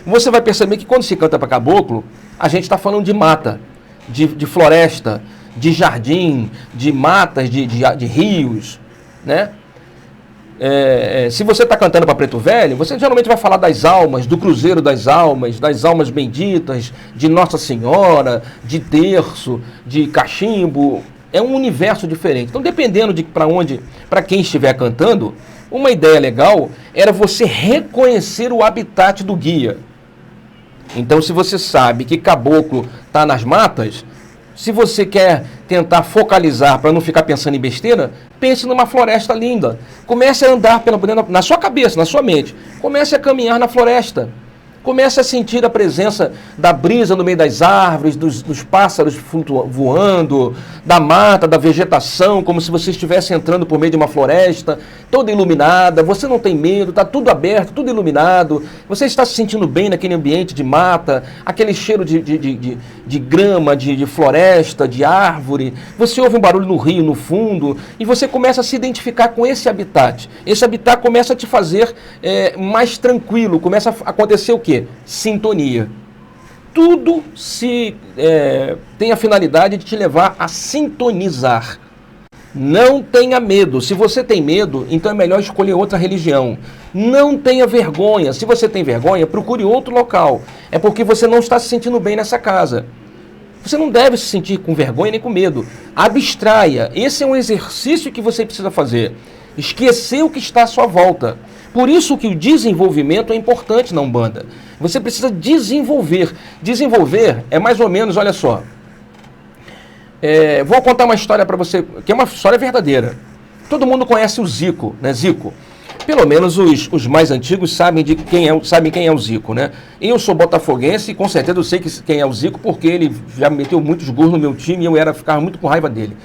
você vai perceber que quando se canta para caboclo, a gente está falando de mata, de floresta, de jardim, de matas, de rios, né? Se você está cantando para Preto Velho, você geralmente vai falar das almas, do Cruzeiro das almas benditas, de Nossa Senhora, de terço, de cachimbo. É um universo diferente. Então, dependendo de para quem estiver cantando, uma ideia legal era você reconhecer o habitat do guia. Então, se você sabe que caboclo está nas matas, se você quer tentar focalizar para não ficar pensando em besteira, pense numa floresta linda. Comece a andar na sua cabeça, na sua mente. Comece a caminhar na floresta. Comece a sentir a presença da brisa no meio das árvores, dos pássaros voando, da mata, da vegetação, como se você estivesse entrando por meio de uma floresta, toda iluminada. Você não tem medo, está tudo aberto, tudo iluminado. Você está se sentindo bem naquele ambiente de mata, aquele cheiro de grama, de floresta, de árvore. Você ouve um barulho no rio, no fundo, e você começa a se identificar com esse habitat. Esse habitat começa a te fazer mais tranquilo, começa a acontecer o quê? Sintonia. Tudo tem a finalidade de te levar a sintonizar. Não tenha medo. Se você tem medo, então é melhor escolher outra religião. Não tenha vergonha. Se você tem vergonha, procure outro local. É porque você não está se sentindo bem nessa casa. Você não deve se sentir com vergonha nem com medo. Abstraia. Esse é um exercício que você precisa fazer. Esquecer o que está à sua volta. Por isso que o desenvolvimento é importante na Umbanda. Você precisa desenvolver. Desenvolver é mais ou menos, olha só. Vou contar uma história para você, que é uma história verdadeira. Todo mundo conhece o Zico, né? Zico. Pelo menos os mais antigos sabem quem é o Zico, né? Eu sou botafoguense e com certeza eu sei quem é o Zico, porque ele já meteu muitos gols no meu time e eu ficava muito com raiva dele.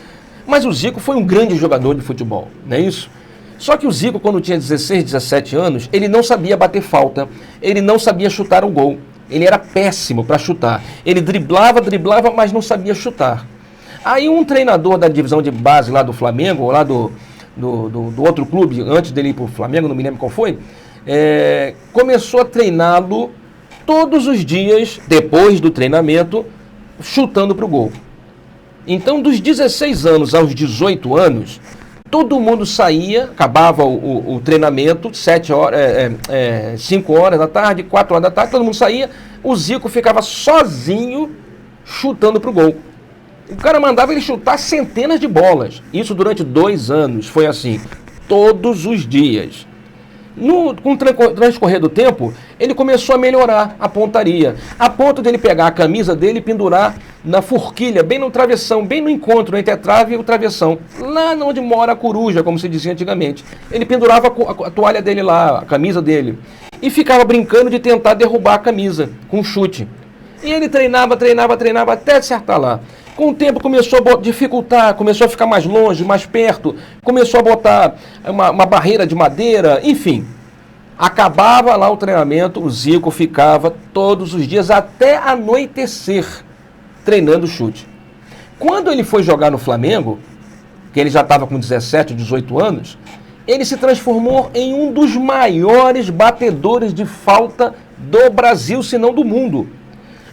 Mas o Zico foi um grande jogador de futebol, não é isso? Só que o Zico, quando tinha 16, 17 anos, ele não sabia bater falta, ele não sabia chutar um gol. Ele era péssimo para chutar. Ele driblava, mas não sabia chutar. Aí um treinador da divisão de base lá do Flamengo, lá do outro clube, antes dele ir para o Flamengo, não me lembro qual foi, começou a treiná-lo todos os dias, depois do treinamento, chutando para o gol. Então, dos 16 anos aos 18 anos, todo mundo saía, acabava o treinamento, 5 horas da tarde, 4 horas da tarde, todo mundo saía, o Zico ficava sozinho chutando para o gol. O cara mandava ele chutar centenas de bolas. Isso durante 2 anos, foi assim, todos os dias. Com o transcorrer do tempo, ele começou a melhorar a pontaria, a ponto dele pegar a camisa dele e pendurar na forquilha, bem no travessão, bem no encontro entre a trave e o travessão, lá onde mora a coruja, como se dizia antigamente. Ele pendurava a toalha dele lá, a camisa dele, e ficava brincando de tentar derrubar a camisa com chute. E ele treinava até acertar lá. Com o tempo começou a dificultar, começou a ficar mais longe, mais perto, começou a botar uma barreira de madeira, enfim. Acabava lá o treinamento, o Zico ficava todos os dias até anoitecer treinando chute. Quando ele foi jogar no Flamengo, que ele já estava com 17, 18 anos, ele se transformou em um dos maiores batedores de falta do Brasil, se não do mundo.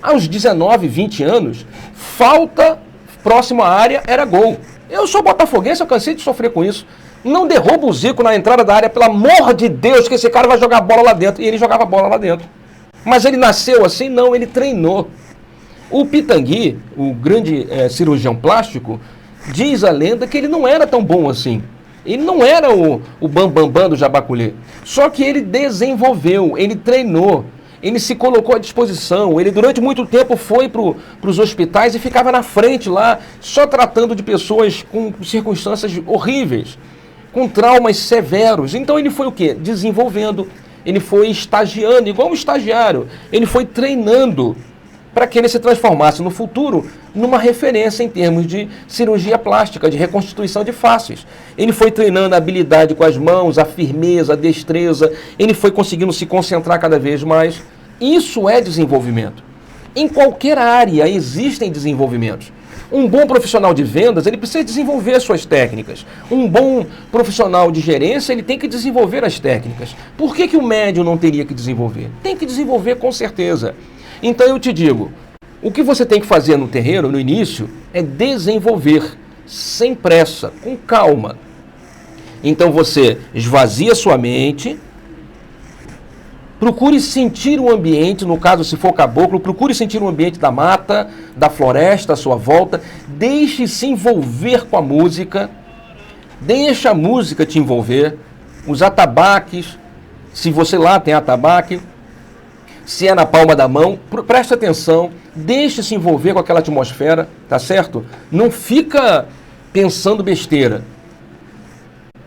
Aos 19, 20 anos, falta próximo à área era gol. Eu sou botafoguense, eu cansei de sofrer com isso. Não derruba o Zico na entrada da área, pelo amor de Deus, que esse cara vai jogar bola lá dentro. E ele jogava bola lá dentro. Mas ele nasceu assim? Não, ele treinou. O Pitangui, o grande cirurgião plástico, diz a lenda que ele não era tão bom assim. Ele não era o bambambam do Jabaculê. Só que ele desenvolveu, ele treinou, ele se colocou à disposição. Ele durante muito tempo foi para os hospitais e ficava na frente lá, só tratando de pessoas com circunstâncias horríveis, com traumas severos. Então ele foi o quê? Desenvolvendo, ele foi estagiando, igual um estagiário. Ele foi treinando para que ele se transformasse no futuro numa referência em termos de cirurgia plástica, de reconstituição de faces. Ele foi treinando a habilidade com as mãos, a firmeza, a destreza, ele foi conseguindo se concentrar cada vez mais. Isso é desenvolvimento. Em qualquer área existem desenvolvimentos. Um bom profissional de vendas, ele precisa desenvolver suas técnicas. Um bom profissional de gerência, ele tem que desenvolver as técnicas. Por que o médium não teria que desenvolver? Tem que desenvolver com certeza. Então eu te digo, o que você tem que fazer no terreiro, no início, é desenvolver, sem pressa, com calma. Então você esvazia sua mente, procure sentir o ambiente, no caso se for caboclo, procure sentir o ambiente da mata, da floresta à sua volta, deixe se envolver com a música, deixa a música te envolver, os atabaques, se você lá tem atabaque, se é na palma da mão, preste atenção, deixe se envolver com aquela atmosfera, tá certo? Não fica pensando besteira.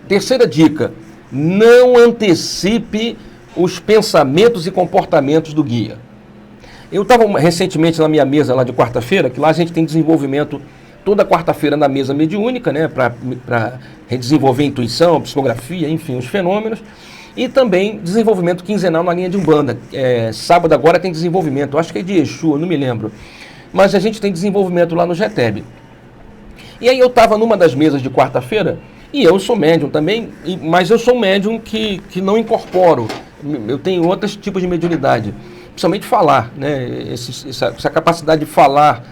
Terceira dica, não antecipe os pensamentos e comportamentos do guia. Eu estava recentemente na minha mesa lá de quarta-feira, que lá a gente tem desenvolvimento toda quarta-feira na mesa mediúnica, né, para desenvolver a intuição, a psicografia, enfim, os fenômenos. E também desenvolvimento quinzenal na linha de Umbanda. Sábado agora tem desenvolvimento, acho que é de Exu, eu não me lembro. Mas a gente tem desenvolvimento lá no GETEB. E aí eu estava numa das mesas de quarta-feira, e eu sou médium também, mas eu sou um médium que não incorporo. Eu tenho outros tipos de mediunidade, principalmente falar, né? Essa capacidade de falar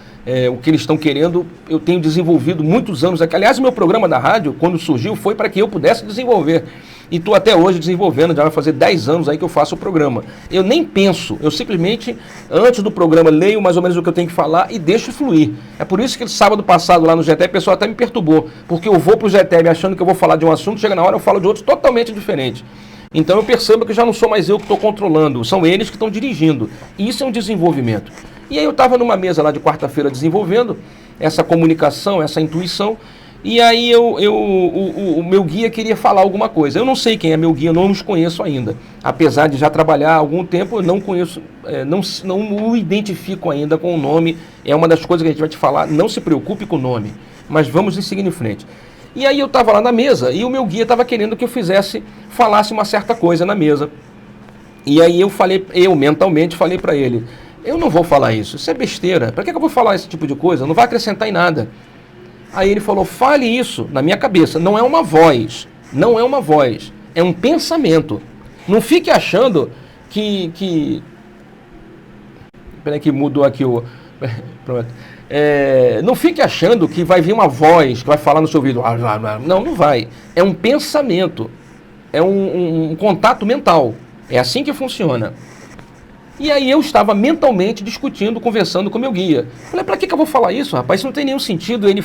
o que eles estão querendo, eu tenho desenvolvido muitos anos aqui. Aliás, o meu programa da rádio, quando surgiu, foi para que eu pudesse desenvolver. E estou até hoje desenvolvendo, já vai fazer 10 anos aí que eu faço o programa. Eu nem penso, eu simplesmente, antes do programa, leio mais ou menos o que eu tenho que falar e deixo fluir. É por isso que sábado passado lá no GTEB, o pessoal até me perturbou, porque eu vou para o GTEB achando que eu vou falar de um assunto, chega na hora eu falo de outro totalmente diferente. Então eu percebo que já não sou mais eu que estou controlando, são eles que estão dirigindo. E isso é um desenvolvimento. E aí eu estava numa mesa lá de quarta-feira desenvolvendo essa comunicação, essa intuição, e aí o meu guia queria falar alguma coisa. Eu não sei quem é meu guia, não os conheço ainda. Apesar de já trabalhar há algum tempo, eu não conheço, não o identifico ainda com o nome. É uma das coisas que a gente vai te falar, não se preocupe com o nome, mas vamos seguir em frente. E aí eu estava lá na mesa e o meu guia estava querendo que eu falasse uma certa coisa na mesa. E aí eu mentalmente falei para ele, eu não vou falar isso é besteira, para que eu vou falar esse tipo de coisa? Não vai acrescentar em nada. Aí ele falou, fale isso na minha cabeça, não é uma voz, é um pensamento. Não fique achando que... Peraí que mudou aqui o... Pronto. Não fique achando que vai vir uma voz que vai falar no seu ouvido. Não vai. É um pensamento, é um contato mental. É assim que funciona. E aí eu estava mentalmente discutindo, conversando com o meu guia. Falei, para que eu vou falar isso, rapaz? Isso não tem nenhum sentido. Ele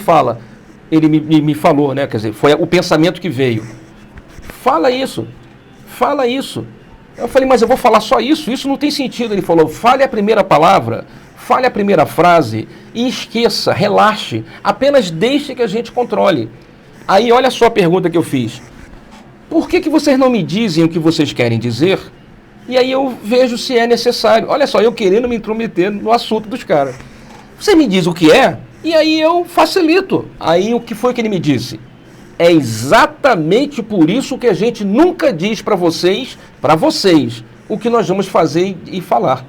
me falou, né? Quer dizer, foi o pensamento que veio. Fala isso. Eu falei, mas eu vou falar só isso? Isso não tem sentido. Ele falou, fale a primeira palavra, fale a primeira frase e esqueça, relaxe. Apenas deixe que a gente controle. Aí olha só a pergunta que eu fiz. Por que vocês não me dizem o que vocês querem dizer? E aí eu vejo se é necessário. Olha só, eu querendo me intrometer no assunto dos caras. Você me diz o que é, e aí eu facilito. Aí o que foi que ele me disse? É exatamente por isso que a gente nunca diz para vocês, o que nós vamos fazer e falar.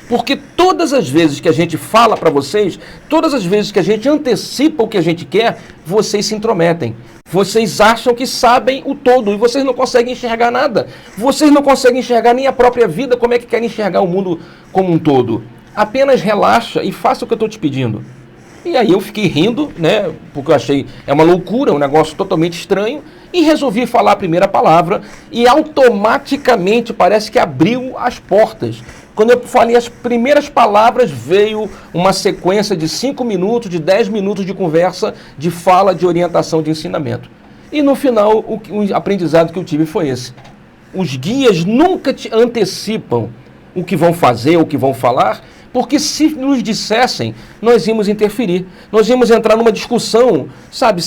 Porque todas as vezes que a gente fala para vocês, todas as vezes que a gente antecipa o que a gente quer, vocês se intrometem. Vocês acham que sabem o todo e vocês não conseguem enxergar nada. Vocês não conseguem enxergar nem a própria vida, como é que querem enxergar o mundo como um todo. Apenas relaxa e faça o que eu estou te pedindo. E aí eu fiquei rindo, né, porque eu achei, é uma loucura, um negócio totalmente estranho, e resolvi falar a primeira palavra e automaticamente parece que abriu as portas. Quando eu falei as primeiras palavras, veio uma sequência de 5 minutos, de 10 minutos de conversa, de fala, de orientação, de ensinamento. E no final, o aprendizado que eu tive foi esse. Os guias nunca te antecipam o que vão fazer, o que vão falar, porque se nos dissessem, nós íamos interferir. Nós íamos entrar numa discussão, sabe?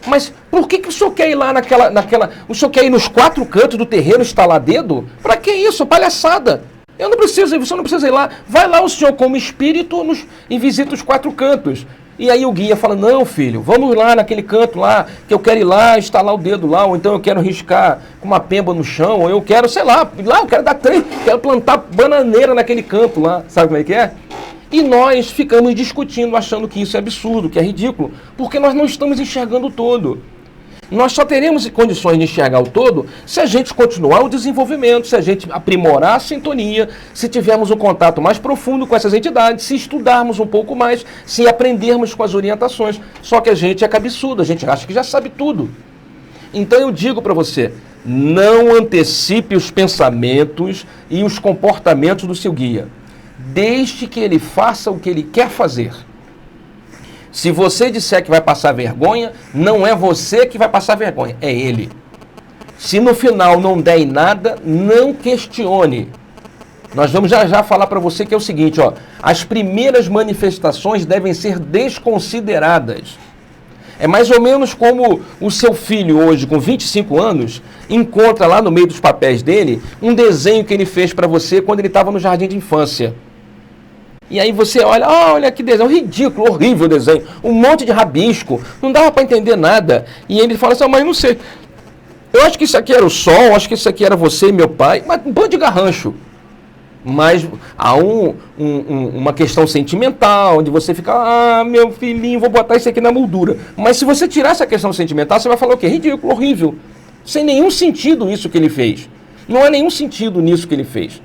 Mas por que o senhor quer ir lá naquela... O senhor quer ir nos 4 cantos do terreno estalar dedo? Para que isso? Palhaçada! Eu não preciso, você não precisa ir lá. Vai lá o senhor como espírito e visita os 4 cantos. E aí o guia fala, não filho, vamos lá naquele canto lá, que eu quero ir lá, estalar o dedo lá, ou então eu quero riscar com uma pemba no chão, ou eu quero, sei lá, eu quero dar trem, quero plantar bananeira naquele campo lá, sabe como é que é? E nós ficamos discutindo, achando que isso é absurdo, que é ridículo, porque nós não estamos enxergando o todo. Nós só teremos condições de enxergar o todo se a gente continuar o desenvolvimento, se a gente aprimorar a sintonia, se tivermos um contato mais profundo com essas entidades, se estudarmos um pouco mais, se aprendermos com as orientações. Só que a gente é cabeçudo, a gente acha que já sabe tudo. Então eu digo para você, não antecipe os pensamentos e os comportamentos do seu guia. Deixe que ele faça o que ele quer fazer. Se você disser que vai passar vergonha, não é você que vai passar vergonha, é ele. Se no final não der em nada, não questione. Nós vamos já falar para você que é o seguinte, ó, as primeiras manifestações devem ser desconsideradas. É mais ou menos como o seu filho hoje, com 25 anos, encontra lá no meio dos papéis dele um desenho que ele fez para você quando ele estava no jardim de infância. E aí você olha, olha que desenho, ridículo, horrível desenho, um monte de rabisco, não dava para entender nada. E ele fala assim, mas não sei, eu acho que isso aqui era o sol, acho que isso aqui era você e meu pai, mas um bando de garrancho. Mas há uma questão sentimental, onde você fica, meu filhinho, vou botar isso aqui na moldura. Mas se você tirar essa questão sentimental, você vai falar o quê? Ridículo, horrível. Sem nenhum sentido isso que ele fez. Não há nenhum sentido nisso que ele fez.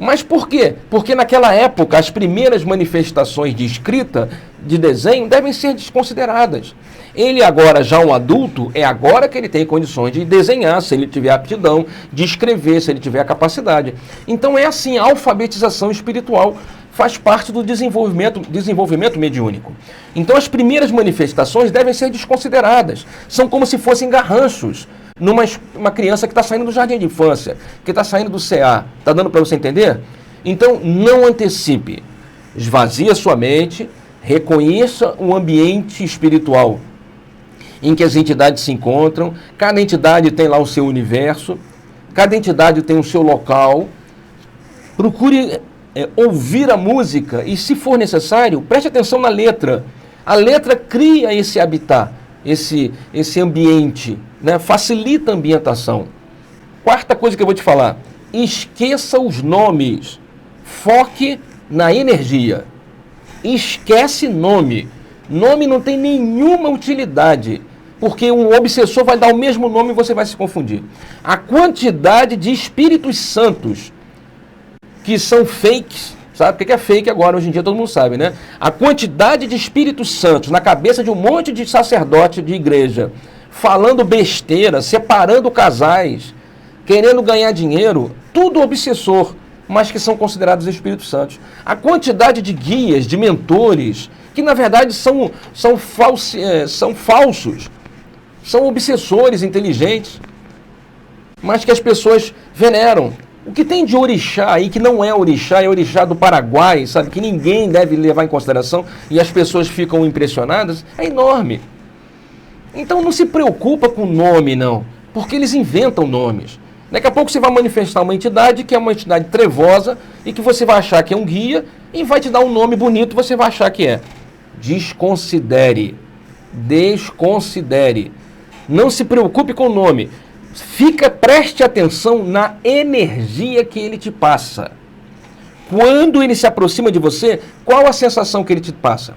Mas por quê? Porque naquela época as primeiras manifestações de escrita, de desenho, devem ser desconsideradas. Ele agora, já um adulto, é agora que ele tem condições de desenhar, se ele tiver aptidão, de escrever, se ele tiver a capacidade. Então é assim, a alfabetização espiritual faz parte do desenvolvimento mediúnico. Então as primeiras manifestações devem ser desconsideradas. São como se fossem garranchos numa criança que está saindo do jardim de infância, que está saindo do CA. Está dando para você entender? Então, não antecipe. Esvazie a sua mente, reconheça o ambiente espiritual em que as entidades se encontram. Cada entidade tem lá o seu universo, cada entidade tem o seu local. Procure ouvir a música e, se for necessário, preste atenção na letra. A letra cria esse habitat, esse ambiente, né? Facilita a ambientação. Quarta coisa que eu vou te falar, esqueça os nomes, foque na energia. Esquece nome. Nome não tem nenhuma utilidade, porque um obsessor vai dar o mesmo nome e você vai se confundir. A quantidade de espíritos santos que são fakes, sabe o que é fake agora? Hoje em dia todo mundo sabe, né? A quantidade de espíritos santos na cabeça de um monte de sacerdote de igreja, falando besteira, separando casais, querendo ganhar dinheiro, tudo obsessor, mas que são considerados espíritos santos. A quantidade de guias, de mentores, que na verdade são falsos, são obsessores inteligentes, mas que as pessoas veneram. O que tem de orixá aí, que não é orixá do Paraguai, sabe, que ninguém deve levar em consideração e as pessoas ficam impressionadas, é enorme. Então não se preocupa com o nome, não, porque eles inventam nomes. Daqui a pouco você vai manifestar uma entidade que é uma entidade trevosa e que você vai achar que é um guia e vai te dar um nome bonito, você vai achar que é. Desconsidere. Desconsidere. Não se preocupe com o nome. Preste atenção na energia que ele te passa. Quando ele se aproxima de você, qual a sensação que ele te passa?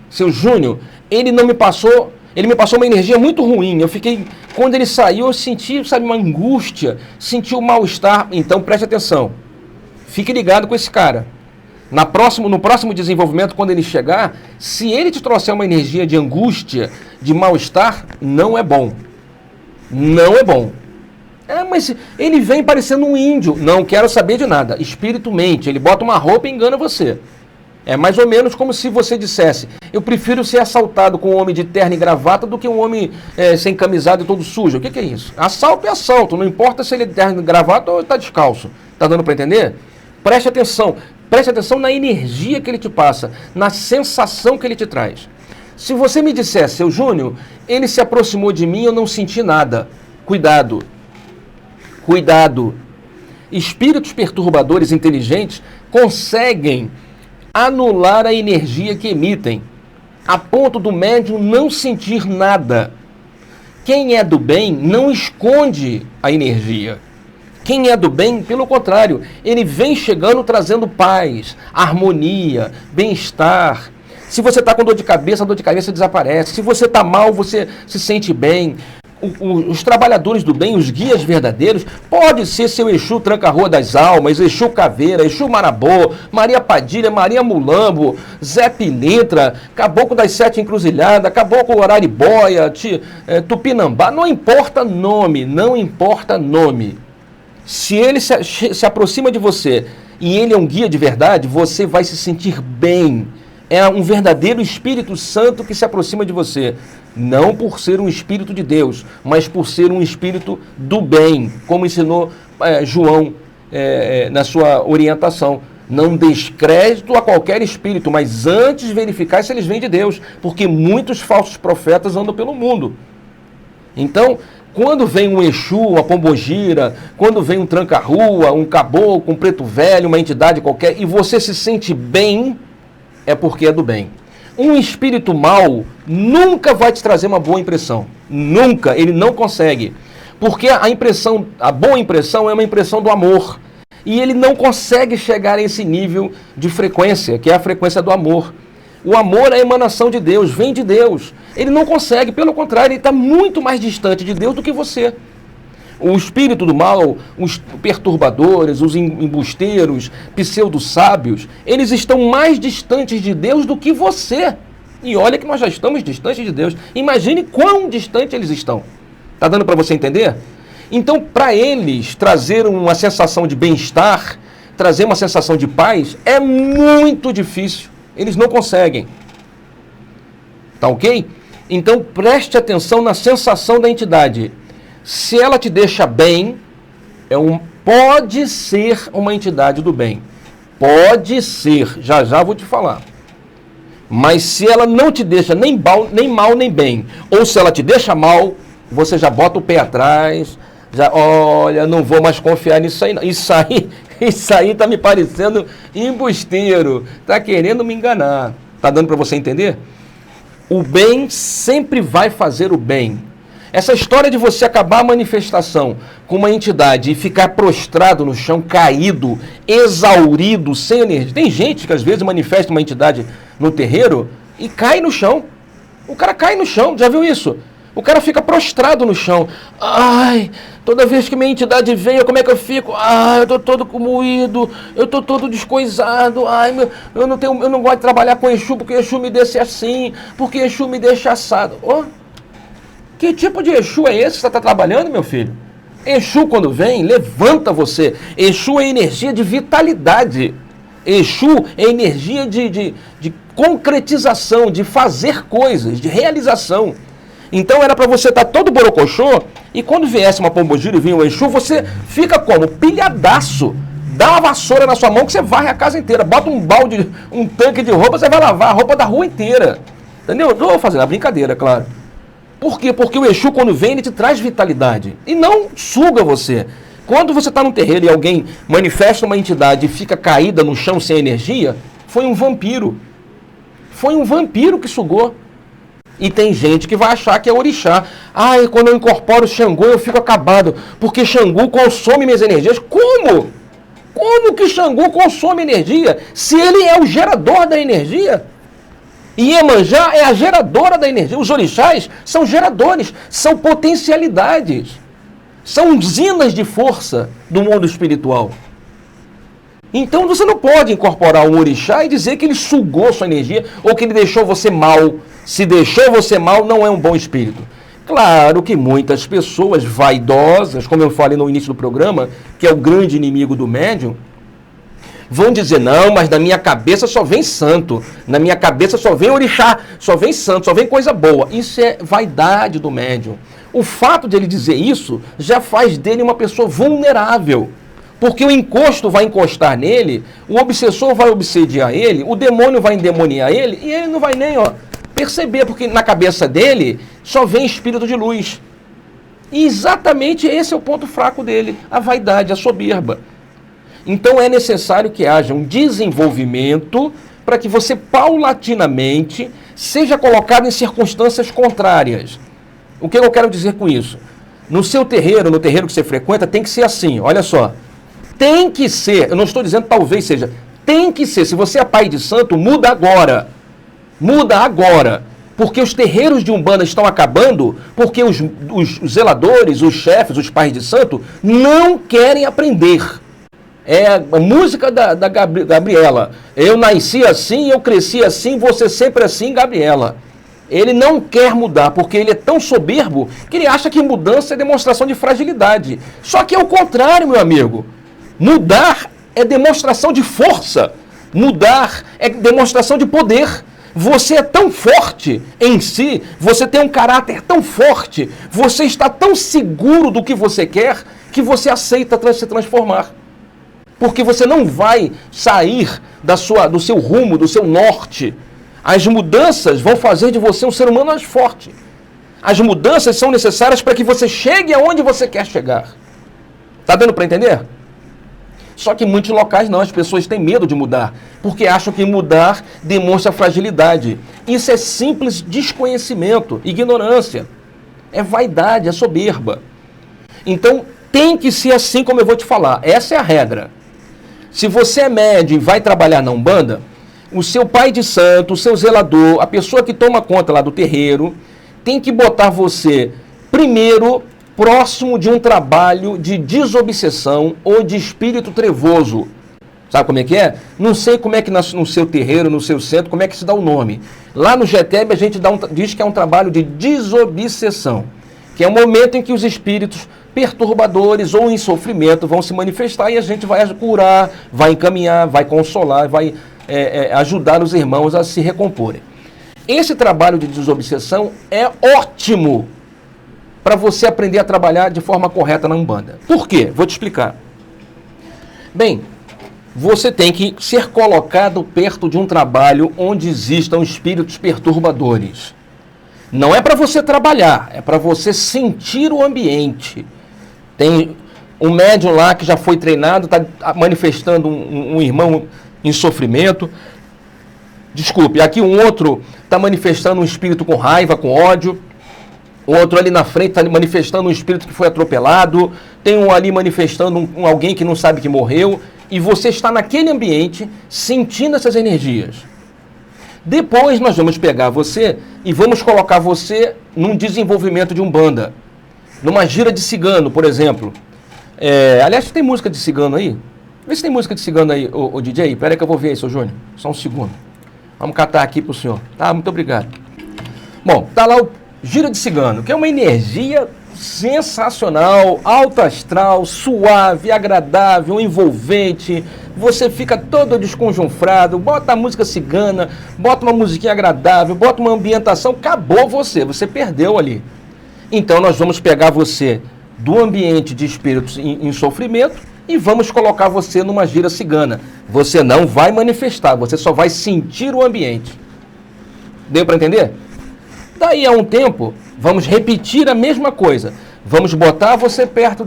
Seu Júnior, ele me passou uma energia muito ruim. Quando ele saiu, eu senti, sabe, uma angústia, senti um mal-estar. Então preste atenção. Fique ligado com esse cara. No próximo desenvolvimento, quando ele chegar, se ele te trouxer uma energia de angústia, de mal-estar, não é bom. Não é bom. Mas ele vem parecendo um índio. Não quero saber de nada. Espírito mente. Ele bota uma roupa e engana você. É mais ou menos como se você dissesse: eu prefiro ser assaltado com um homem de terno e gravata do que um homem sem camisado e todo sujo. O que é isso? Assalto é assalto, não importa se ele é de terno e gravata ou está descalço. Está dando para entender? Preste atenção na energia que ele te passa, na sensação que ele te traz. Se você me dissesse: seu Júnior, ele se aproximou de mim e eu não senti nada. Cuidado. Cuidado. Espíritos perturbadores inteligentes conseguem anular a energia que emitem, a ponto do médium não sentir nada. Quem é do bem não esconde a energia. Quem é do bem, pelo contrário, ele vem chegando trazendo paz, harmonia, bem-estar. Se você está com dor de cabeça, a dor de cabeça desaparece. Se você está mal, você se sente bem. Os trabalhadores do bem, os guias verdadeiros, pode ser seu Exu Tranca-Rua das Almas, Exu Caveira, Exu Marabô, Maria Padilha, Maria Mulambo, Zé Pilintra, Caboclo das Sete Encruzilhadas, Caboclo Araribóia, Tupinambá, não importa nome, não importa nome. Se ele se aproxima de você e ele é um guia de verdade, você vai se sentir bem. É um verdadeiro Espírito Santo que se aproxima de você. Não por ser um Espírito de Deus, mas por ser um Espírito do bem, como ensinou João na sua orientação. Não descrédito a qualquer espírito, mas antes verificar se eles vêm de Deus, porque muitos falsos profetas andam pelo mundo. Então, quando vem um Exu, uma pombogira, quando vem um tranca-rua, um caboclo, um preto velho, uma entidade qualquer, e você se sente bem, é porque é do bem. Um espírito mau nunca vai te trazer uma boa impressão. Nunca, ele não consegue. Porque a boa impressão é uma impressão do amor. E ele não consegue chegar a esse nível de frequência, que é a frequência do amor. O amor é a emanação de Deus, vem de Deus. Ele não consegue, pelo contrário, ele está muito mais distante de Deus do que você. O espírito do mal, os perturbadores, os embusteiros, pseudo-sábios, eles estão mais distantes de Deus do que você. E olha que nós já estamos distantes de Deus. Imagine quão distante eles estão. Está dando para você entender? Então, para eles trazer uma sensação de bem-estar, trazer uma sensação de paz, é muito difícil. Eles não conseguem. Tá ok? Então, preste atenção na sensação da entidade. Se ela te deixa bem, pode ser uma entidade do bem. Pode ser, já vou te falar. Mas se ela não te deixa nem mal nem bem, ou se ela te deixa mal, você já bota o pé atrás, olha, não vou mais confiar nisso aí não. Isso aí tá me parecendo embusteiro, tá querendo me enganar. Tá dando para você entender? O bem sempre vai fazer o bem. Essa história de você acabar a manifestação com uma entidade e ficar prostrado no chão, caído, exaurido, sem energia. Tem gente que às vezes manifesta uma entidade no terreiro e cai no chão. O cara cai no chão, já viu isso? O cara fica prostrado no chão. Ai, toda vez que minha entidade vem, como é que eu fico? Ai, eu tô todo moído, eu tô todo descoisado. Ai, eu não gosto de trabalhar com Exu porque Exu me deixa assim, porque Exu me deixa assado. Que tipo de Exu é esse que você está trabalhando, meu filho? Exu, quando vem, levanta você. Exu é energia de vitalidade. Exu é energia de concretização, de fazer coisas, de realização. Então era para você estar todo borocochô, e quando viesse uma pombogira e vinha um Exu, você fica como? Pilhadaço. Dá uma vassoura na sua mão que você varre a casa inteira. Bota um balde, um tanque de roupa, você vai lavar a roupa da rua inteira. Entendeu? Não vou fazer a brincadeira, claro. Por quê? Porque o Exu, quando vem, ele te traz vitalidade. E não suga você. Quando você está num terreiro e alguém manifesta uma entidade e fica caída no chão sem energia, foi um vampiro. Foi um vampiro que sugou. E tem gente que vai achar que é orixá. Ai, quando eu incorporo Xangô, eu fico acabado, porque Xangô consome minhas energias. Como? Como que Xangô consome energia? Se ele é o gerador da energia? E Iemanjá é a geradora da energia. Os orixás são geradores, são potencialidades, são usinas de força do mundo espiritual. Então você não pode incorporar um orixá e dizer que ele sugou sua energia ou que ele deixou você mal. Se deixou você mal, não é um bom espírito. Claro que muitas pessoas vaidosas, como eu falei no início do programa, que é o grande inimigo do médium, vão dizer, não, mas na minha cabeça só vem santo, na minha cabeça só vem orixá, só vem santo, só vem coisa boa. Isso é vaidade do médium. O fato de ele dizer isso já faz dele uma pessoa vulnerável. Porque o encosto vai encostar nele, o obsessor vai obsediar ele, o demônio vai endemoniar ele, e ele não vai nem perceber, porque na cabeça dele só vem espírito de luz. E exatamente esse é o ponto fraco dele, a vaidade, a soberba. Então é necessário que haja um desenvolvimento para que você paulatinamente seja colocado em circunstâncias contrárias. O que eu quero dizer com isso? No seu terreiro, no terreiro que você frequenta, tem que ser assim, olha só. Tem que ser, eu não estou dizendo talvez seja, tem que ser. Se você é pai de santo, muda agora. Muda agora. Porque os terreiros de Umbanda estão acabando, porque os zeladores, os chefes, os pais de santo, não querem aprender. É a música da Gabriela. Eu nasci assim, eu cresci assim, você sempre assim, Gabriela. Ele não quer mudar, porque ele é tão soberbo que ele acha que mudança é demonstração de fragilidade. Só que é o contrário, meu amigo. Mudar é demonstração de força. Mudar é demonstração de poder. Você é tão forte em si, você tem um caráter tão forte, você está tão seguro do que você quer, que você aceita se transformar. Porque você não vai sair do seu rumo, do seu norte. As mudanças vão fazer de você um ser humano mais forte. As mudanças são necessárias para que você chegue aonde você quer chegar. Está dando para entender? Só que em muitos locais não, as pessoas têm medo de mudar, porque acham que mudar demonstra fragilidade. Isso é simples desconhecimento, ignorância. É vaidade, é soberba. Então, tem que ser assim como eu vou te falar. Essa é a regra. Se você é médium e vai trabalhar na Umbanda, o seu pai de santo, o seu zelador, a pessoa que toma conta lá do terreiro, tem que botar você primeiro próximo de um trabalho de desobsessão ou de espírito trevoso. Sabe como é que é? Não sei como é que no seu terreiro, no seu centro, como é que se dá o nome. Lá no GTEB a gente diz que é um trabalho de desobsessão, que é o momento em que os espíritos perturbadores ou em sofrimento vão se manifestar e a gente vai curar, vai encaminhar, vai consolar, vai ajudar os irmãos a se recomporem. Esse trabalho de desobsessão é ótimo para você aprender a trabalhar de forma correta na Umbanda. Por quê? Vou te explicar. Bem, você tem que ser colocado perto de um trabalho onde existam espíritos perturbadores. Não é para você trabalhar, é para você sentir o ambiente. Tem um médium lá que já foi treinado, está manifestando um irmão em sofrimento. Desculpe, aqui um outro está manifestando um espírito com raiva, com ódio. O outro ali na frente está manifestando um espírito que foi atropelado. Tem um ali manifestando alguém que não sabe que morreu. E você está naquele ambiente sentindo essas energias. Depois nós vamos pegar você e vamos colocar você num desenvolvimento de Umbanda. Numa gira de cigano, por exemplo. Aliás, tem música de cigano aí? Vê se tem música de cigano aí, ô DJ. Espera aí que eu vou ver aí, seu Júnior. Só um segundo. Vamos catar aqui para o senhor. Tá, muito obrigado. Bom, tá lá o Gira de Cigano, que é uma energia sensacional, alto astral, suave, agradável, envolvente. Você fica todo desconjunfrado, bota a música cigana, bota uma musiquinha agradável, bota uma ambientação, acabou você perdeu ali. Então nós vamos pegar você do ambiente de espíritos em sofrimento e vamos colocar você numa gira cigana. Você não vai manifestar, você só vai sentir o ambiente. Deu para entender? Daí a um tempo, vamos repetir a mesma coisa. Vamos botar você perto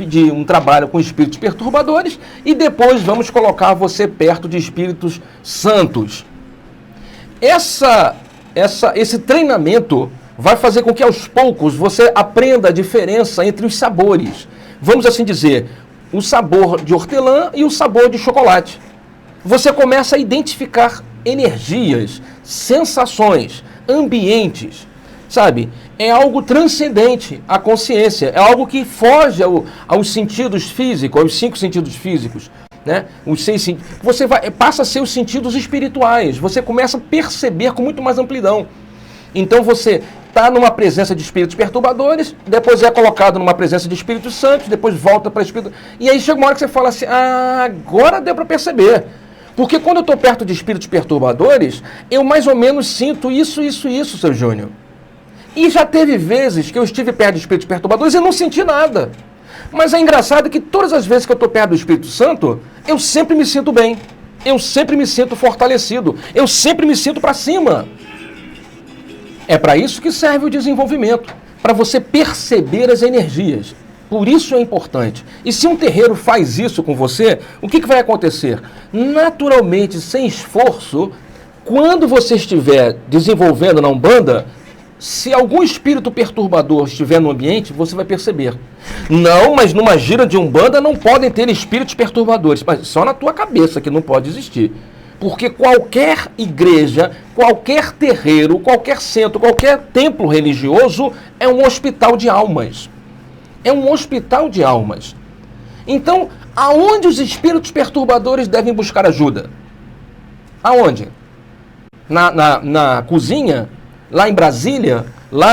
de um trabalho com espíritos perturbadores e depois vamos colocar você perto de espíritos santos. Esse treinamento vai fazer com que aos poucos você aprenda a diferença entre os sabores. Vamos assim dizer, o sabor de hortelã e o sabor de chocolate. Você começa a identificar energias, sensações, ambientes, sabe? É algo transcendente à consciência, é algo que foge aos sentidos físicos, aos 5 sentidos físicos, né? Você passa a ser os sentidos espirituais, você começa a perceber com muito mais amplidão. Então você está numa presença de espíritos perturbadores, depois é colocado numa presença de espíritos santos, depois volta para espírito... E aí chega uma hora que você fala assim, agora deu para perceber. Porque quando eu estou perto de espíritos perturbadores, eu mais ou menos sinto isso, seu Júnior. E já teve vezes que eu estive perto de espíritos perturbadores e não senti nada. Mas é engraçado que todas as vezes que eu estou perto do Espírito Santo, eu sempre me sinto bem. Eu sempre me sinto fortalecido. Eu sempre me sinto para cima. É para isso que serve o desenvolvimento. Para você perceber as energias. Por isso é importante. E se um terreiro faz isso com você, o que vai acontecer? Naturalmente, sem esforço, quando você estiver desenvolvendo na Umbanda, se algum espírito perturbador estiver no ambiente, você vai perceber. Não, mas numa gira de Umbanda não podem ter espíritos perturbadores. Mas só na tua cabeça que não pode existir. Porque qualquer igreja, qualquer terreiro, qualquer centro, qualquer templo religioso é um hospital de almas. É um hospital de almas. Então, aonde os espíritos perturbadores devem buscar ajuda? Aonde? Na cozinha? Lá em Brasília? Lá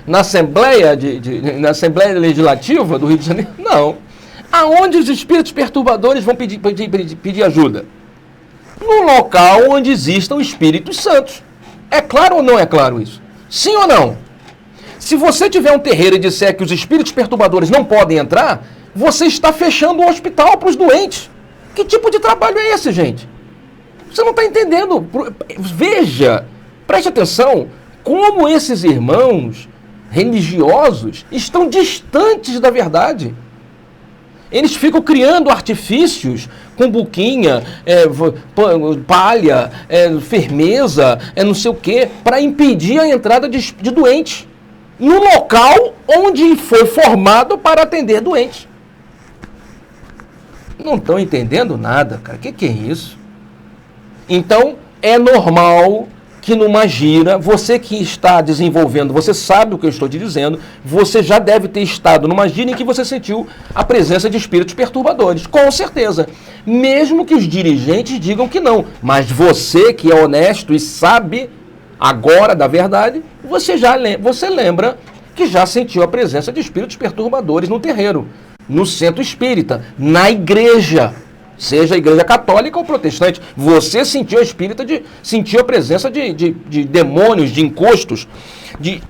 na Assembleia, na Assembleia Legislativa do Rio de Janeiro? Não. Aonde os espíritos perturbadores vão pedir ajuda? No local onde existam espíritos santos. É claro ou não é claro isso? Sim ou não? Se você tiver um terreiro e disser que os espíritos perturbadores não podem entrar, você está fechando um hospital para os doentes. Que tipo de trabalho é esse, gente? Você não está entendendo. Veja, preste atenção, como esses irmãos religiosos estão distantes da verdade. Eles ficam criando artifícios com buquinha, palha, firmeza, não sei o quê, para impedir a entrada de doentes. No local onde foi formado para atender doentes. Não estão entendendo nada, cara. O que é isso? Então, é normal que numa gira, você que está desenvolvendo, você sabe o que eu estou te dizendo, você já deve ter estado numa gira em que você sentiu a presença de espíritos perturbadores, com certeza. Mesmo que os dirigentes digam que não. Mas você que é honesto e sabe agora da verdade, você lembra que já sentiu a presença de espíritos perturbadores no terreiro, no centro espírita, na igreja, seja a igreja católica ou protestante. Você sentiu sentiu a presença de demônios, de encostos, de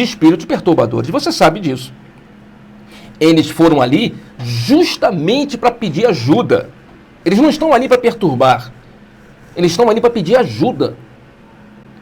espíritos perturbadores. Você sabe disso. Eles foram ali justamente para pedir ajuda. Eles não estão ali para perturbar. Eles estão ali para pedir ajuda.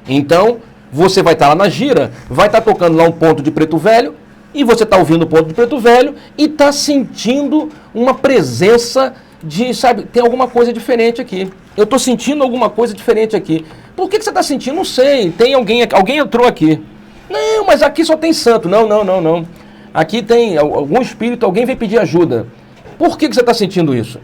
Então, você vai estar lá na gira, vai estar tocando lá um ponto de preto velho, e você está ouvindo o ponto de preto velho, e está sentindo uma presença de, sabe, tem alguma coisa diferente aqui. Eu estou sentindo alguma coisa diferente aqui. Por que você está sentindo? Não sei, tem alguém entrou aqui. Não, mas aqui só tem santo. Não. Aqui tem algum espírito, alguém veio pedir ajuda. Por que você está sentindo isso?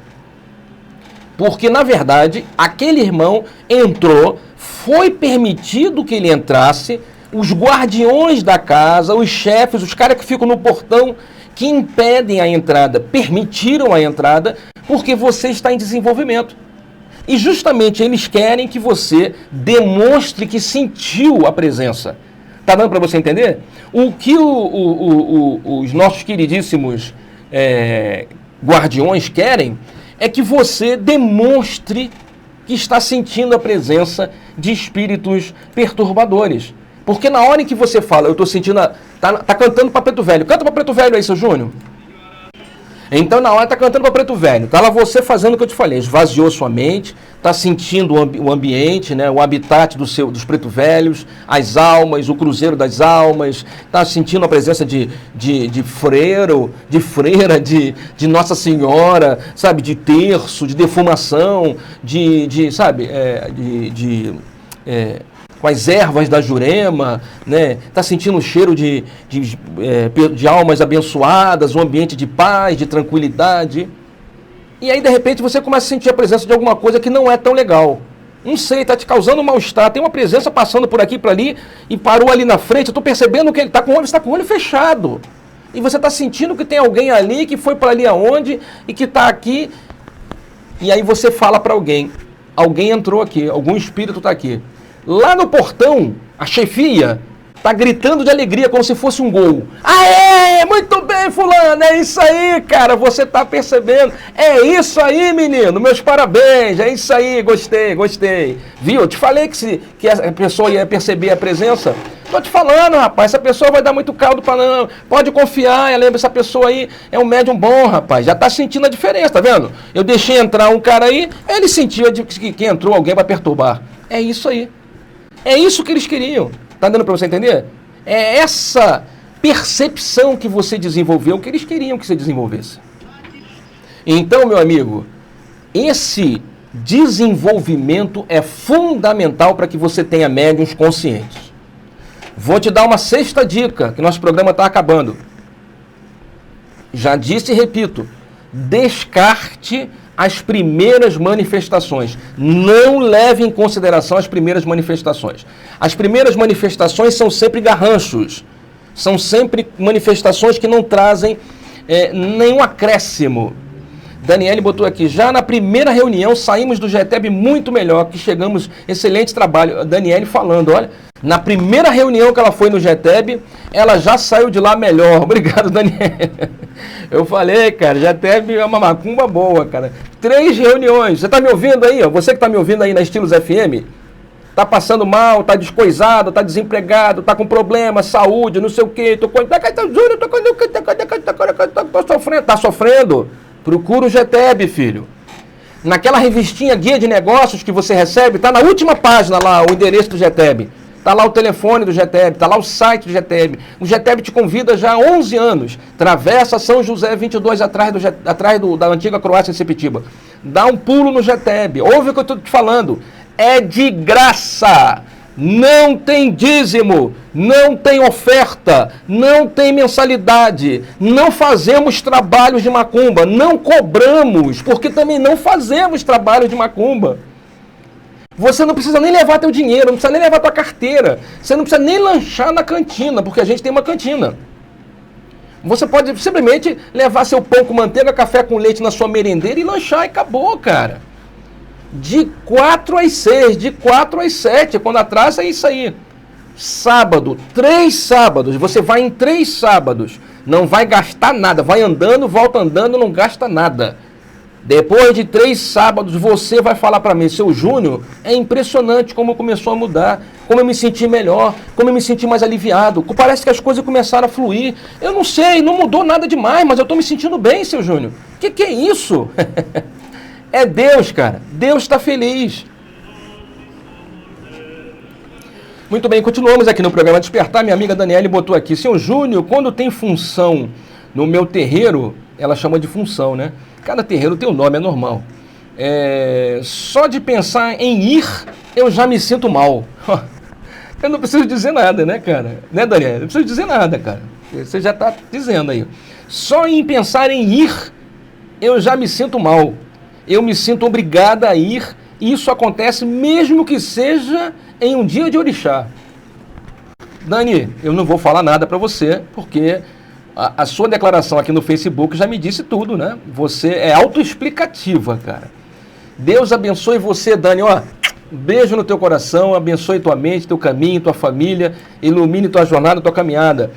Porque, na verdade, aquele irmão entrou, foi permitido que ele entrasse, os guardiões da casa, os chefes, os caras que ficam no portão, que impedem a entrada, permitiram a entrada, porque você está em desenvolvimento. E justamente eles querem que você demonstre que sentiu a presença. Está dando para você entender? O que os nossos queridíssimos guardiões querem é que você demonstre que está sentindo a presença de espíritos perturbadores. Porque na hora em que você fala, eu estou sentindo... Tá cantando para Preto Velho. Canta para Preto Velho aí, seu Júnior. Então, na hora está cantando para Preto Velho. Está lá você fazendo o que eu te falei. Esvaziou sua mente, está sentindo o ambiente, né, o habitat dos Preto Velhos, as almas, o cruzeiro das almas. Está sentindo a presença de freiro, de freira, de Nossa Senhora, sabe, de terço, de defumação, com as ervas da Jurema, né? Está sentindo o cheiro de almas abençoadas, um ambiente de paz, de tranquilidade. E aí, de repente, você começa a sentir a presença de alguma coisa que não é tão legal. Não sei, está te causando mal-estar. Tem uma presença passando por aqui e por ali e parou ali na frente. Eu estou percebendo que ele está com o olho fechado. E você está sentindo que tem alguém ali que foi para ali aonde e que está aqui. E aí você fala para alguém entrou aqui, algum espírito está aqui. Lá no portão, a chefia está gritando de alegria como se fosse um gol. Aê, muito bem, fulano, é isso aí, cara, você está percebendo. É isso aí, menino, meus parabéns, é isso aí, gostei. Viu? Eu te falei que a pessoa ia perceber a presença. Tô te falando, rapaz, essa pessoa vai dar muito caldo para não. Pode confiar, lembra, essa pessoa aí é um médium bom, rapaz. Já tá sentindo a diferença, tá vendo? Eu deixei entrar um cara aí, ele sentiu que entrou alguém para perturbar. É isso aí. É isso que eles queriam. Tá dando para você entender? É essa percepção que você desenvolveu que eles queriam que você desenvolvesse. Então, meu amigo, esse desenvolvimento é fundamental para que você tenha médiuns conscientes. Vou te dar uma sexta dica, que nosso programa está acabando. Já disse e repito, descarte as primeiras manifestações. Não leve em consideração as primeiras manifestações. As primeiras manifestações são sempre garranchos. São sempre manifestações que não trazem nenhum acréscimo. Daniele botou aqui, já na primeira reunião saímos do GTEB muito melhor, que chegamos, excelente trabalho. Daniele falando, olha, na primeira reunião que ela foi no GTEB, ela já saiu de lá melhor. Obrigado, Daniele. Eu falei, cara, GTEB é uma macumba boa, cara. 3 reuniões, você tá me ouvindo aí, ó? Você que tá me ouvindo aí na Estilos FM, tá passando mal, tá descoisado, tá desempregado, tá com problema, saúde, não sei o quê, tô sofrendo, tá sofrendo? Procura o GTEB, filho. Naquela revistinha Guia de Negócios que você recebe, tá na última página lá, o endereço do GTEB. Tá lá o telefone do GTEB, tá lá o site do GTEB. O GTEB te convida já há 11 anos. Travessa São José 22 atrás da antiga Croácia em Sepetiba. Dá um pulo no GTEB. Ouve o que eu estou te falando. É de graça. Não tem dízimo, não tem oferta, não tem mensalidade, não fazemos trabalhos de macumba, não cobramos, porque também não fazemos trabalho de macumba. Você não precisa nem levar teu dinheiro, não precisa nem levar tua carteira, você não precisa nem lanchar na cantina, porque a gente tem uma cantina. Você pode simplesmente levar seu pão com manteiga, café com leite na sua merendeira e lanchar e acabou, cara. De 4 às 6, de 4 às 7, quando atrasa é isso aí. Sábado, 3 sábados, você vai em 3 sábados, não vai gastar nada, vai andando, volta andando, não gasta nada. Depois de 3 sábados, você vai falar para mim, seu Júnior, é impressionante como começou a mudar, como eu me senti melhor, como eu me senti mais aliviado, parece que as coisas começaram a fluir. Eu não sei, não mudou nada demais, mas eu estou me sentindo bem, seu Júnior. Que é isso? É Deus, cara. Deus está feliz. Muito bem, continuamos aqui no programa Despertar. Minha amiga Daniele botou aqui. Seu Júnior, quando tem função no meu terreiro, ela chama de função, né? Cada terreiro tem um nome, é normal. Só de pensar em ir, eu já me sinto mal. Eu não preciso dizer nada, né, cara? Né, Daniele? Não preciso dizer nada, cara. Você já está dizendo aí. Só em pensar em ir, eu já me sinto mal. Eu me sinto obrigada a ir, e isso acontece mesmo que seja em um dia de orixá. Dani, eu não vou falar nada para você, porque a sua declaração aqui no Facebook já me disse tudo, né? Você é autoexplicativa, cara. Deus abençoe você, Dani, ó. Beijo no teu coração, abençoe tua mente, teu caminho, tua família, ilumine tua jornada, tua caminhada.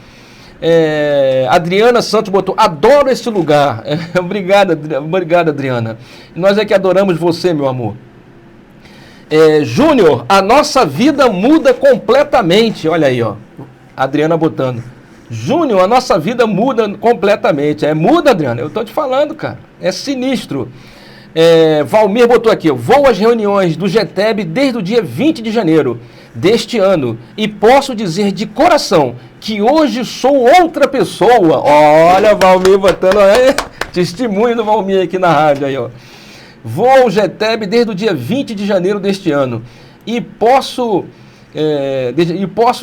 Adriana Santos botou, adoro esse lugar. Obrigado, Adriana. Nós é que adoramos você, meu amor. Júnior, a nossa vida muda completamente. Olha aí, ó. Adriana botando. Júnior, a nossa vida muda completamente. Muda, Adriana. Eu tô te falando, cara. É sinistro. Valmir botou aqui, vou às reuniões do GTEB desde o dia 20 de janeiro deste ano e posso dizer de coração que hoje sou outra pessoa. Olha, Valmir botando testemunho do Valmir aqui na rádio aí, ó. Vou ao GTEB desde o dia 20 de janeiro deste ano e posso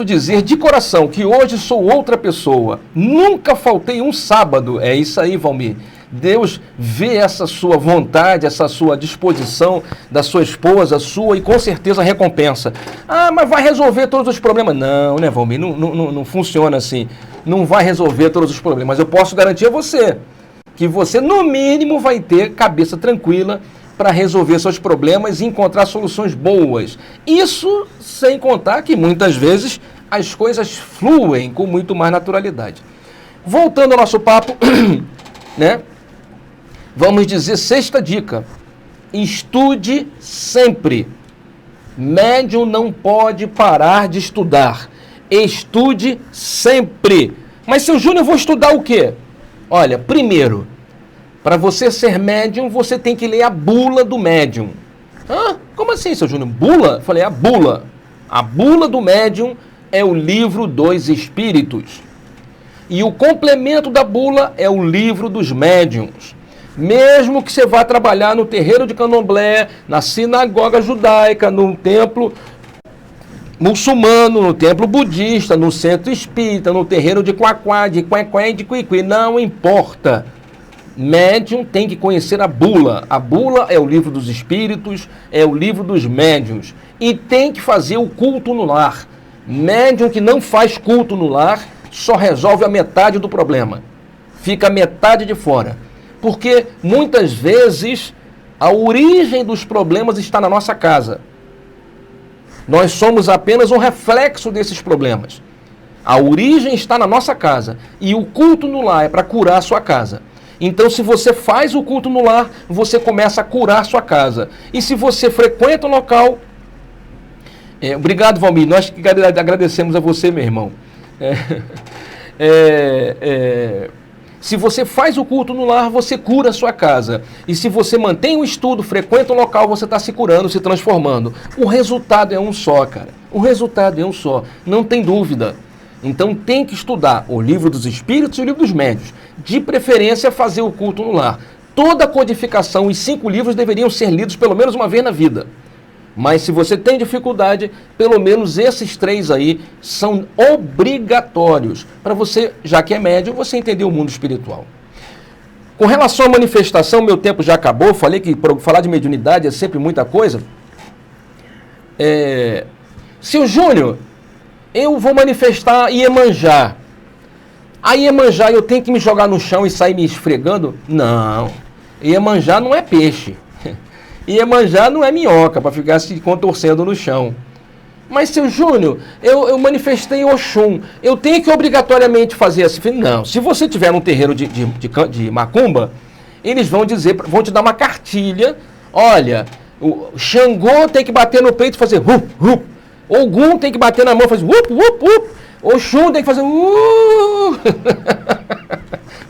dizer de coração que hoje sou outra pessoa. Nunca faltei um sábado. É isso aí, Valmir. Deus vê essa sua vontade, essa sua disposição da sua esposa, sua, e com certeza recompensa. Ah, mas vai resolver todos os problemas. Não, né, Valmir? Não funciona assim. Não vai resolver todos os problemas. Eu posso garantir a você que você, no mínimo, vai ter cabeça tranquila para resolver seus problemas e encontrar soluções boas. Isso sem contar que, muitas vezes, as coisas fluem com muito mais naturalidade. Voltando ao nosso papo, né? Vamos dizer, sexta dica: estude sempre. Médium não pode parar de estudar. Estude sempre. Mas, seu Júnior, eu vou estudar o quê? Olha, primeiro, para você ser médium, você tem que ler a bula do médium. Hã? Como assim, seu Júnior? Bula? Falei, a bula. A bula do médium é o livro dos espíritos. E o complemento da bula é o livro dos médiuns. Mesmo que você vá trabalhar no terreiro de Candomblé, na sinagoga judaica, no templo muçulmano, no templo budista, no centro espírita, no terreiro de Quaquá, de Quequé e de Quiqui, não importa. Médium tem que conhecer a bula. A bula é o livro dos espíritos, é o livro dos médiuns. E tem que fazer o culto no lar. Médium que não faz culto no lar só resolve a metade do problema. Fica a metade de fora. Porque muitas vezes a origem dos problemas está na nossa casa. Nós somos apenas um reflexo desses problemas. A origem está na nossa casa. E o culto no lar é para curar a sua casa. Então, se você faz o culto no lar, você começa a curar a sua casa. E se você frequenta o local... obrigado, Valmir. Nós que agradecemos a você, meu irmão. Se você faz o culto no lar, você cura a sua casa. E se você mantém o estudo, frequenta o local, você está se curando, se transformando. O resultado é um só, cara. O resultado é um só. Não tem dúvida. Então tem que estudar o livro dos espíritos e o livro dos médiuns. De preferência, fazer o culto no lar. Toda a codificação, os 5 livros deveriam ser lidos pelo menos uma vez na vida. Mas se você tem dificuldade, pelo menos esses 3 aí são obrigatórios para você, já que é médium, você entender o mundo espiritual. Com relação à manifestação, meu tempo já acabou. Falei que falar de mediunidade é sempre muita coisa. Seu Júnior, eu vou manifestar Iemanjá. A Iemanjá eu tenho que me jogar no chão e sair me esfregando? Não. Iemanjá não é peixe. Iemanjá não é minhoca para ficar se contorcendo no chão. Mas, seu Júnior, eu manifestei Oxum. Eu tenho que obrigatoriamente fazer assim? Não. Se você tiver num terreiro de macumba, eles vão te dar uma cartilha. Olha, o Xangô tem que bater no peito e fazer rup, rup. Ogum tem que bater na mão e fazer rup, rup, rup. Oxum tem que fazer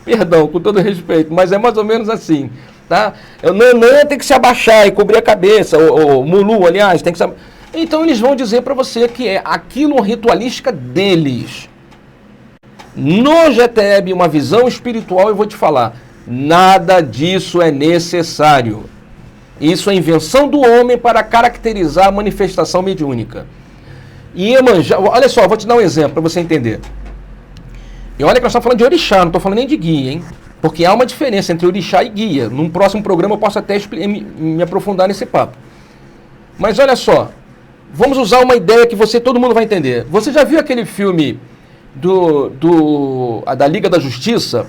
Perdão, com todo respeito, mas é mais ou menos assim. Tá? O Nanã tem que se abaixar e cobrir a cabeça, o Mulu, aliás, tem que se... Então eles vão dizer para você que é aquilo uma ritualística deles. No GTEB, uma visão espiritual, eu vou te falar, nada disso é necessário. Isso é invenção do homem para caracterizar a manifestação mediúnica. E Iemanjá, olha só, vou te dar um exemplo para você entender. E olha que nós estamos falando de orixá, não estou falando nem de guia, hein? Porque há uma diferença entre orixá e guia. Num próximo programa eu posso até me aprofundar nesse papo. Mas olha só, vamos usar uma ideia que todo mundo vai entender. Você já viu aquele filme da Liga da Justiça?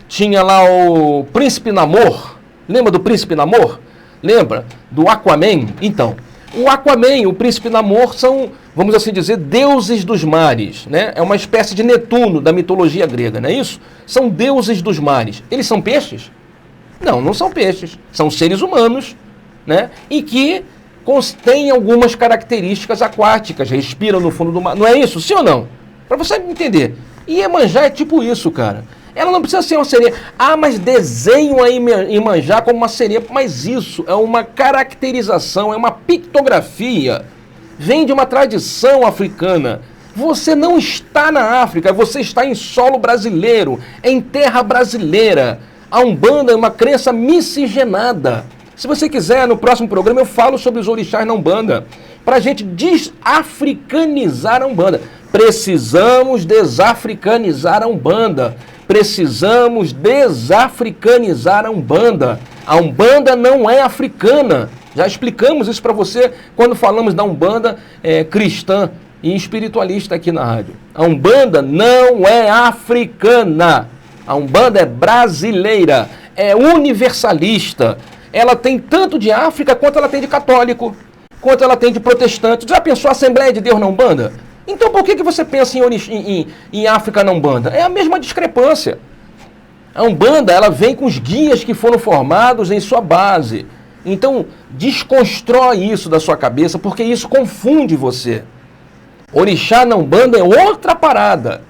Tinha lá o Príncipe Namor. Lembra do Príncipe Namor? Lembra? Do Aquaman? Então, o Aquaman e o Príncipe Namor são, vamos assim dizer, deuses dos mares, né? É uma espécie de Netuno da mitologia grega, não é isso? São deuses dos mares. Eles são peixes? Não, não são peixes. São seres humanos, né? E que têm algumas características aquáticas, respiram no fundo do mar. Não é isso? Sim ou não? Para você entender. E Iemanjá é tipo isso, cara. Ela não precisa ser uma sereia. Ah, mas desenho a Iemanjá como uma sereia. Mas isso é uma caracterização, é uma pictografia. Vem de uma tradição africana. Você não está na África, você está em solo brasileiro, em terra brasileira. A Umbanda é uma crença miscigenada. Se você quiser, no próximo programa eu falo sobre os orixás na Umbanda, para a gente desafricanizar a Umbanda. Precisamos desafricanizar a Umbanda. Precisamos desafricanizar a Umbanda. A Umbanda não é africana. Já explicamos isso para você quando falamos da Umbanda cristã e espiritualista aqui na rádio. A Umbanda não é africana. A Umbanda é brasileira, é universalista. Ela tem tanto de África quanto ela tem de católico, quanto ela tem de protestante. Já pensou a Assembleia de Deus na Umbanda? Então por que você pensa em África na Umbanda? É a mesma discrepância. A Umbanda, ela vem com os guias que foram formados em sua base. Então, desconstrói isso da sua cabeça, porque isso confunde você. Orixá na Umbanda é outra parada.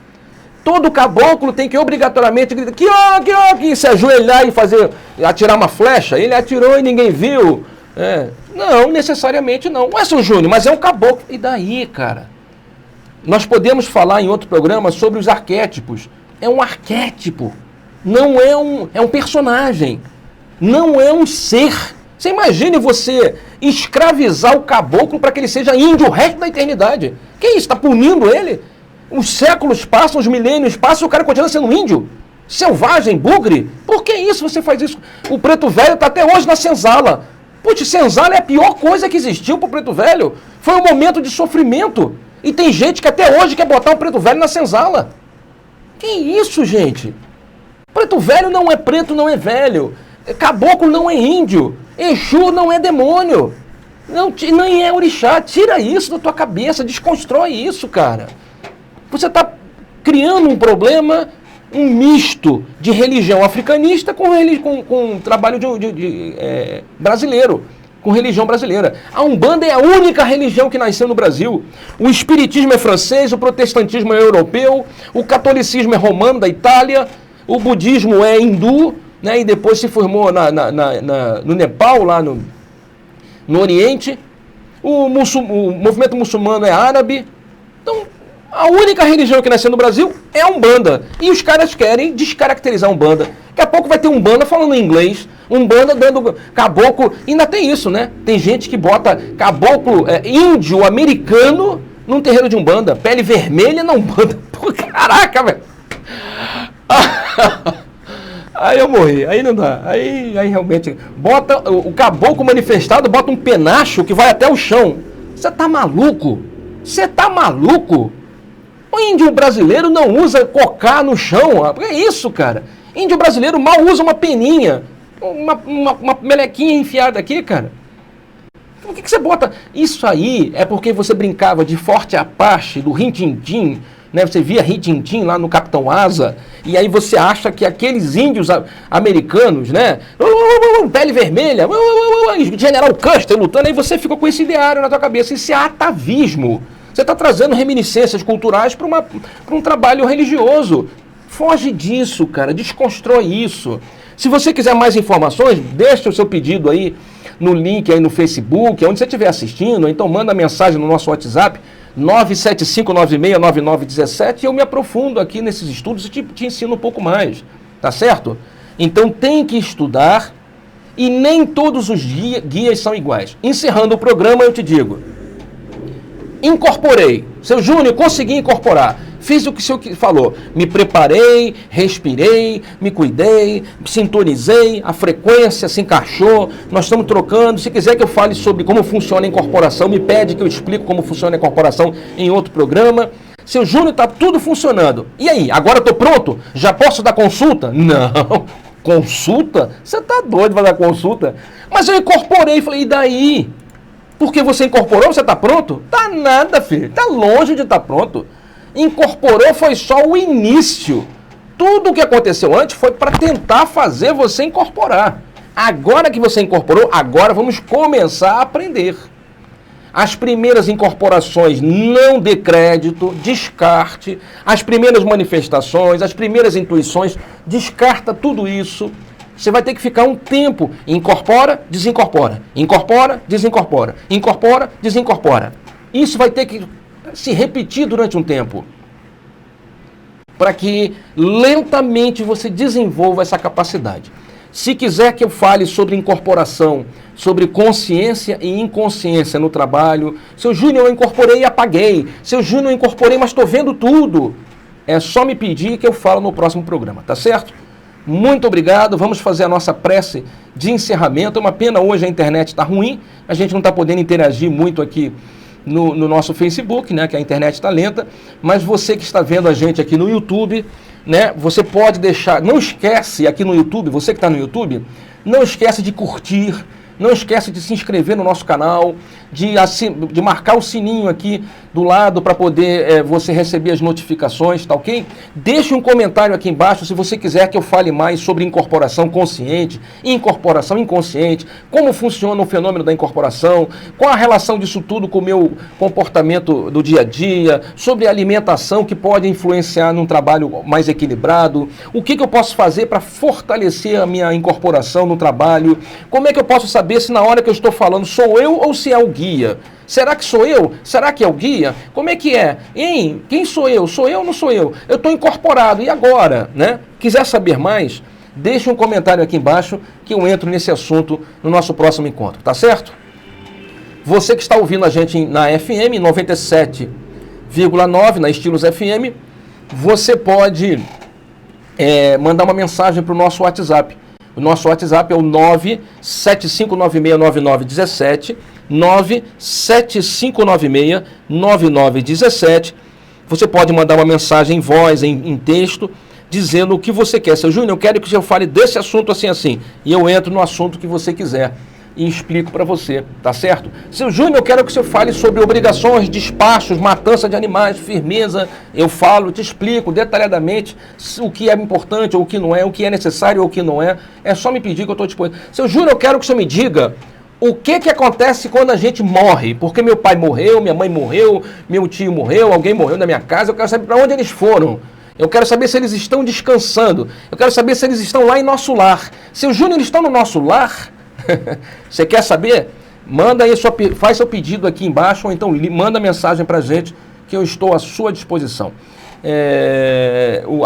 Todo caboclo tem que obrigatoriamente gritar, que se ajoelhar e atirar uma flecha. Ele atirou e ninguém viu. Não, necessariamente não. Ué, seu Júnior, mas é um caboclo. E daí, cara? Nós podemos falar em outro programa sobre os arquétipos. É um arquétipo. Não é um personagem. Não é um ser. Você imagine você escravizar o caboclo para que ele seja índio o resto da eternidade. Que isso? Está punindo ele? Os séculos passam, os milênios passam, o cara continua sendo índio? Selvagem, bugre? Por que isso você faz isso? O preto velho está até hoje na senzala. Putz, senzala é a pior coisa que existiu para o preto velho. Foi um momento de sofrimento. E tem gente que até hoje quer botar um preto velho na senzala. Que isso, gente? Preto velho não é preto, não é velho. Caboclo não é índio. Exu não é demônio. Não, nem é orixá. Tira isso da tua cabeça, desconstrói isso, cara. Você está criando um problema, um misto de religião africanista com trabalho brasileiro, com religião brasileira. A Umbanda é a única religião que nasceu no Brasil. O espiritismo é francês, o protestantismo é europeu, o catolicismo é romano, da Itália, o budismo é hindu, né, e depois se formou no Nepal, lá no Oriente. O movimento muçulmano é árabe. Então, a única religião que nasceu no Brasil é a Umbanda. E os caras querem descaracterizar a Umbanda. Daqui a pouco vai ter Umbanda falando inglês, Umbanda dando caboclo. E ainda tem isso, né? Tem gente que bota caboclo índio americano num terreiro de Umbanda. Pele vermelha na Umbanda. Pô, caraca, velho. Aí eu morri. Aí não dá. Aí realmente... Bota o caboclo manifestado, bota um penacho que vai até o chão. Você tá maluco? Você tá maluco? O índio brasileiro não usa cocá no chão. É isso, cara. Índio brasileiro mal usa uma peninha. Uma melequinha enfiada aqui, cara. Por que você bota... Isso aí é porque você brincava de Forte Apache, do Rin-Tin-Tin, né? Você via Rin-Tin-Tin lá no Capitão Asa, e aí você acha que aqueles índios americanos, né? Pele vermelha, General Custer lutando, aí você ficou com esse ideário na tua cabeça, esse atavismo. Você está trazendo reminiscências culturais para um trabalho religioso. Foge disso, cara. Desconstrói isso. Se você quiser mais informações, deixa o seu pedido aí no link aí no Facebook, onde você estiver assistindo. Então manda mensagem no nosso WhatsApp, 975969917, e eu me aprofundo aqui nesses estudos e te ensino um pouco mais. Tá certo? Então tem que estudar, e nem todos os guias são iguais. Encerrando o programa, eu te digo... Incorporei. Seu Júnior, consegui incorporar. Fiz o que o senhor falou. Me preparei, respirei, me cuidei, sintonizei, a frequência se encaixou, nós estamos trocando. Se quiser que eu fale sobre como funciona a incorporação, me pede que eu explique como funciona a incorporação em outro programa. Seu Júnior, está tudo funcionando. E aí, agora estou pronto? Já posso dar consulta? Não. Consulta? Você está doido para dar consulta? Mas eu incorporei, falei, e daí? Porque você incorporou, você está pronto? Tá nada, filho. Está longe de estar pronto. Incorporou foi só o início. Tudo o que aconteceu antes foi para tentar fazer você incorporar. Agora que você incorporou, agora vamos começar a aprender. As primeiras incorporações, não dê crédito, descarte. As primeiras manifestações, as primeiras intuições, descarta tudo isso. Você vai ter que ficar um tempo, incorpora, desincorpora, incorpora, desincorpora, incorpora, desincorpora. Isso vai ter que se repetir durante um tempo, para que lentamente você desenvolva essa capacidade. Se quiser que eu fale sobre incorporação, sobre consciência e inconsciência no trabalho, seu Júnior, eu incorporei e apaguei, seu Júnior, eu incorporei, mas estou vendo tudo, é só me pedir que eu falo no próximo programa, tá certo? Muito obrigado, vamos fazer a nossa prece de encerramento. É uma pena hoje a internet está ruim, a gente não está podendo interagir muito aqui no nosso Facebook, né, que a internet está lenta, mas você que está vendo a gente aqui no YouTube, né, você pode deixar, não esquece aqui no YouTube, você que está no YouTube, não esquece de curtir, não esquece de se inscrever no nosso canal, de marcar o sininho aqui do lado para poder você receber as notificações, tá ok? Deixe um comentário aqui embaixo se você quiser que eu fale mais sobre incorporação consciente, incorporação inconsciente, como funciona o fenômeno da incorporação, qual a relação disso tudo com o meu comportamento do dia a dia, sobre alimentação que pode influenciar num trabalho mais equilibrado, o que eu posso fazer para fortalecer a minha incorporação no trabalho, como é que eu posso saber se na hora que eu estou falando sou eu ou se é o guia. Será que sou eu? Será que é o guia? Como é que é? Hein? Quem sou eu? Sou eu ou não sou eu? Eu estou incorporado, e agora? Né? Quiser saber mais, deixe um comentário aqui embaixo que eu entro nesse assunto no nosso próximo encontro, tá certo? Você que está ouvindo a gente na FM 97,9, na Estilos FM, você pode mandar uma mensagem para o nosso WhatsApp. O nosso WhatsApp é o 975969917, 975969917. Você pode mandar uma mensagem em voz, em texto, dizendo o que você quer. Seu Júnior, eu quero que eu fale desse assunto assim, assim. E eu entro no assunto que você quiser e explico para você, tá certo? Seu Júnior, eu quero que você fale sobre obrigações, despachos, matança de animais, firmeza. Eu falo, te explico detalhadamente o que é importante ou o que não é, o que é necessário ou o que não é. É só me pedir que eu estou disposto. Seu Júnior, eu quero que você me diga o que acontece quando a gente morre. Porque meu pai morreu, minha mãe morreu, meu tio morreu, alguém morreu na minha casa. Eu quero saber para onde eles foram. Eu quero saber se eles estão descansando. Eu quero saber se eles estão lá em nosso lar. Seu Júnior, eles estão no nosso lar? Você quer saber? Manda aí, faz seu pedido aqui embaixo, ou então manda mensagem pra gente, que eu estou à sua disposição.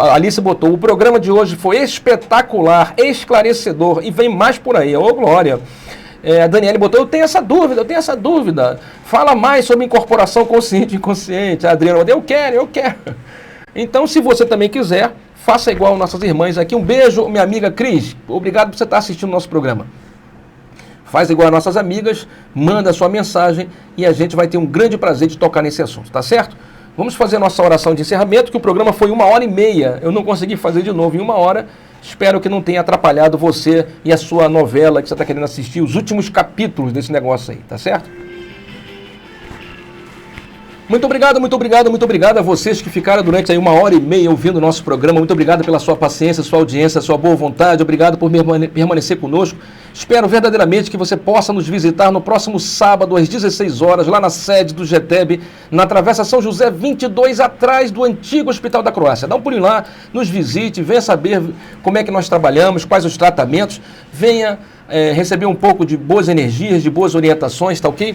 A Alice botou, o programa de hoje foi espetacular, esclarecedor, e vem mais por aí. Ô, Glória! A Daniele botou, eu tenho essa dúvida. Fala mais sobre incorporação consciente e inconsciente. A Adriana botou, eu quero. Então, se você também quiser, faça igual nossas irmãs aqui. Um beijo, minha amiga Cris. Obrigado por você estar assistindo o nosso programa. Faz igual as nossas amigas, manda a sua mensagem e a gente vai ter um grande prazer de tocar nesse assunto, tá certo? Vamos fazer a nossa oração de encerramento, que o programa foi 1h30. Eu não consegui fazer de novo em 1 hora. Espero que não tenha atrapalhado você e a sua novela que você está querendo assistir, os últimos capítulos desse negócio aí, tá certo? Muito obrigado a vocês que ficaram durante aí 1h30 ouvindo o nosso programa. Muito obrigado pela sua paciência, sua audiência, sua boa vontade. Obrigado por permanecer conosco. Espero verdadeiramente que você possa nos visitar no próximo sábado, às 16 horas, lá na sede do GTEB, na Travessa São José 22, atrás do antigo Hospital da Croácia. Dá um pulinho lá, nos visite, venha saber como é que nós trabalhamos, quais os tratamentos. Venha receber um pouco de boas energias, de boas orientações, tá ok?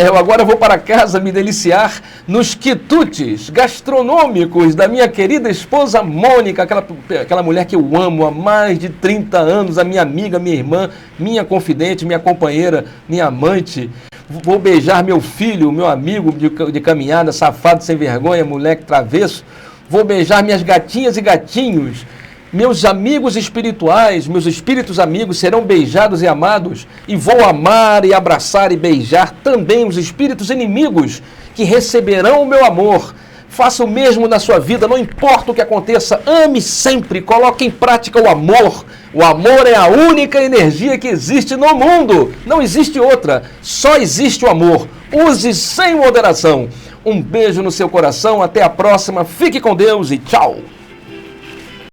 Eu agora vou para casa me deliciar nos quitutes gastronômicos da minha querida esposa Mônica, aquela mulher que eu amo há mais de 30 anos, a minha amiga, minha irmã, minha confidente, minha companheira, minha amante. Vou beijar meu filho, meu amigo de caminhada, safado sem vergonha, moleque travesso. Vou beijar minhas gatinhas e gatinhos. Meus amigos espirituais, meus espíritos amigos serão beijados e amados, e vou amar e abraçar e beijar também os espíritos inimigos que receberão o meu amor. Faça o mesmo na sua vida, não importa o que aconteça, ame sempre, coloque em prática o amor. O amor é a única energia que existe no mundo, não existe outra, só existe o amor. Use sem moderação. Um beijo no seu coração, até a próxima, fique com Deus e tchau!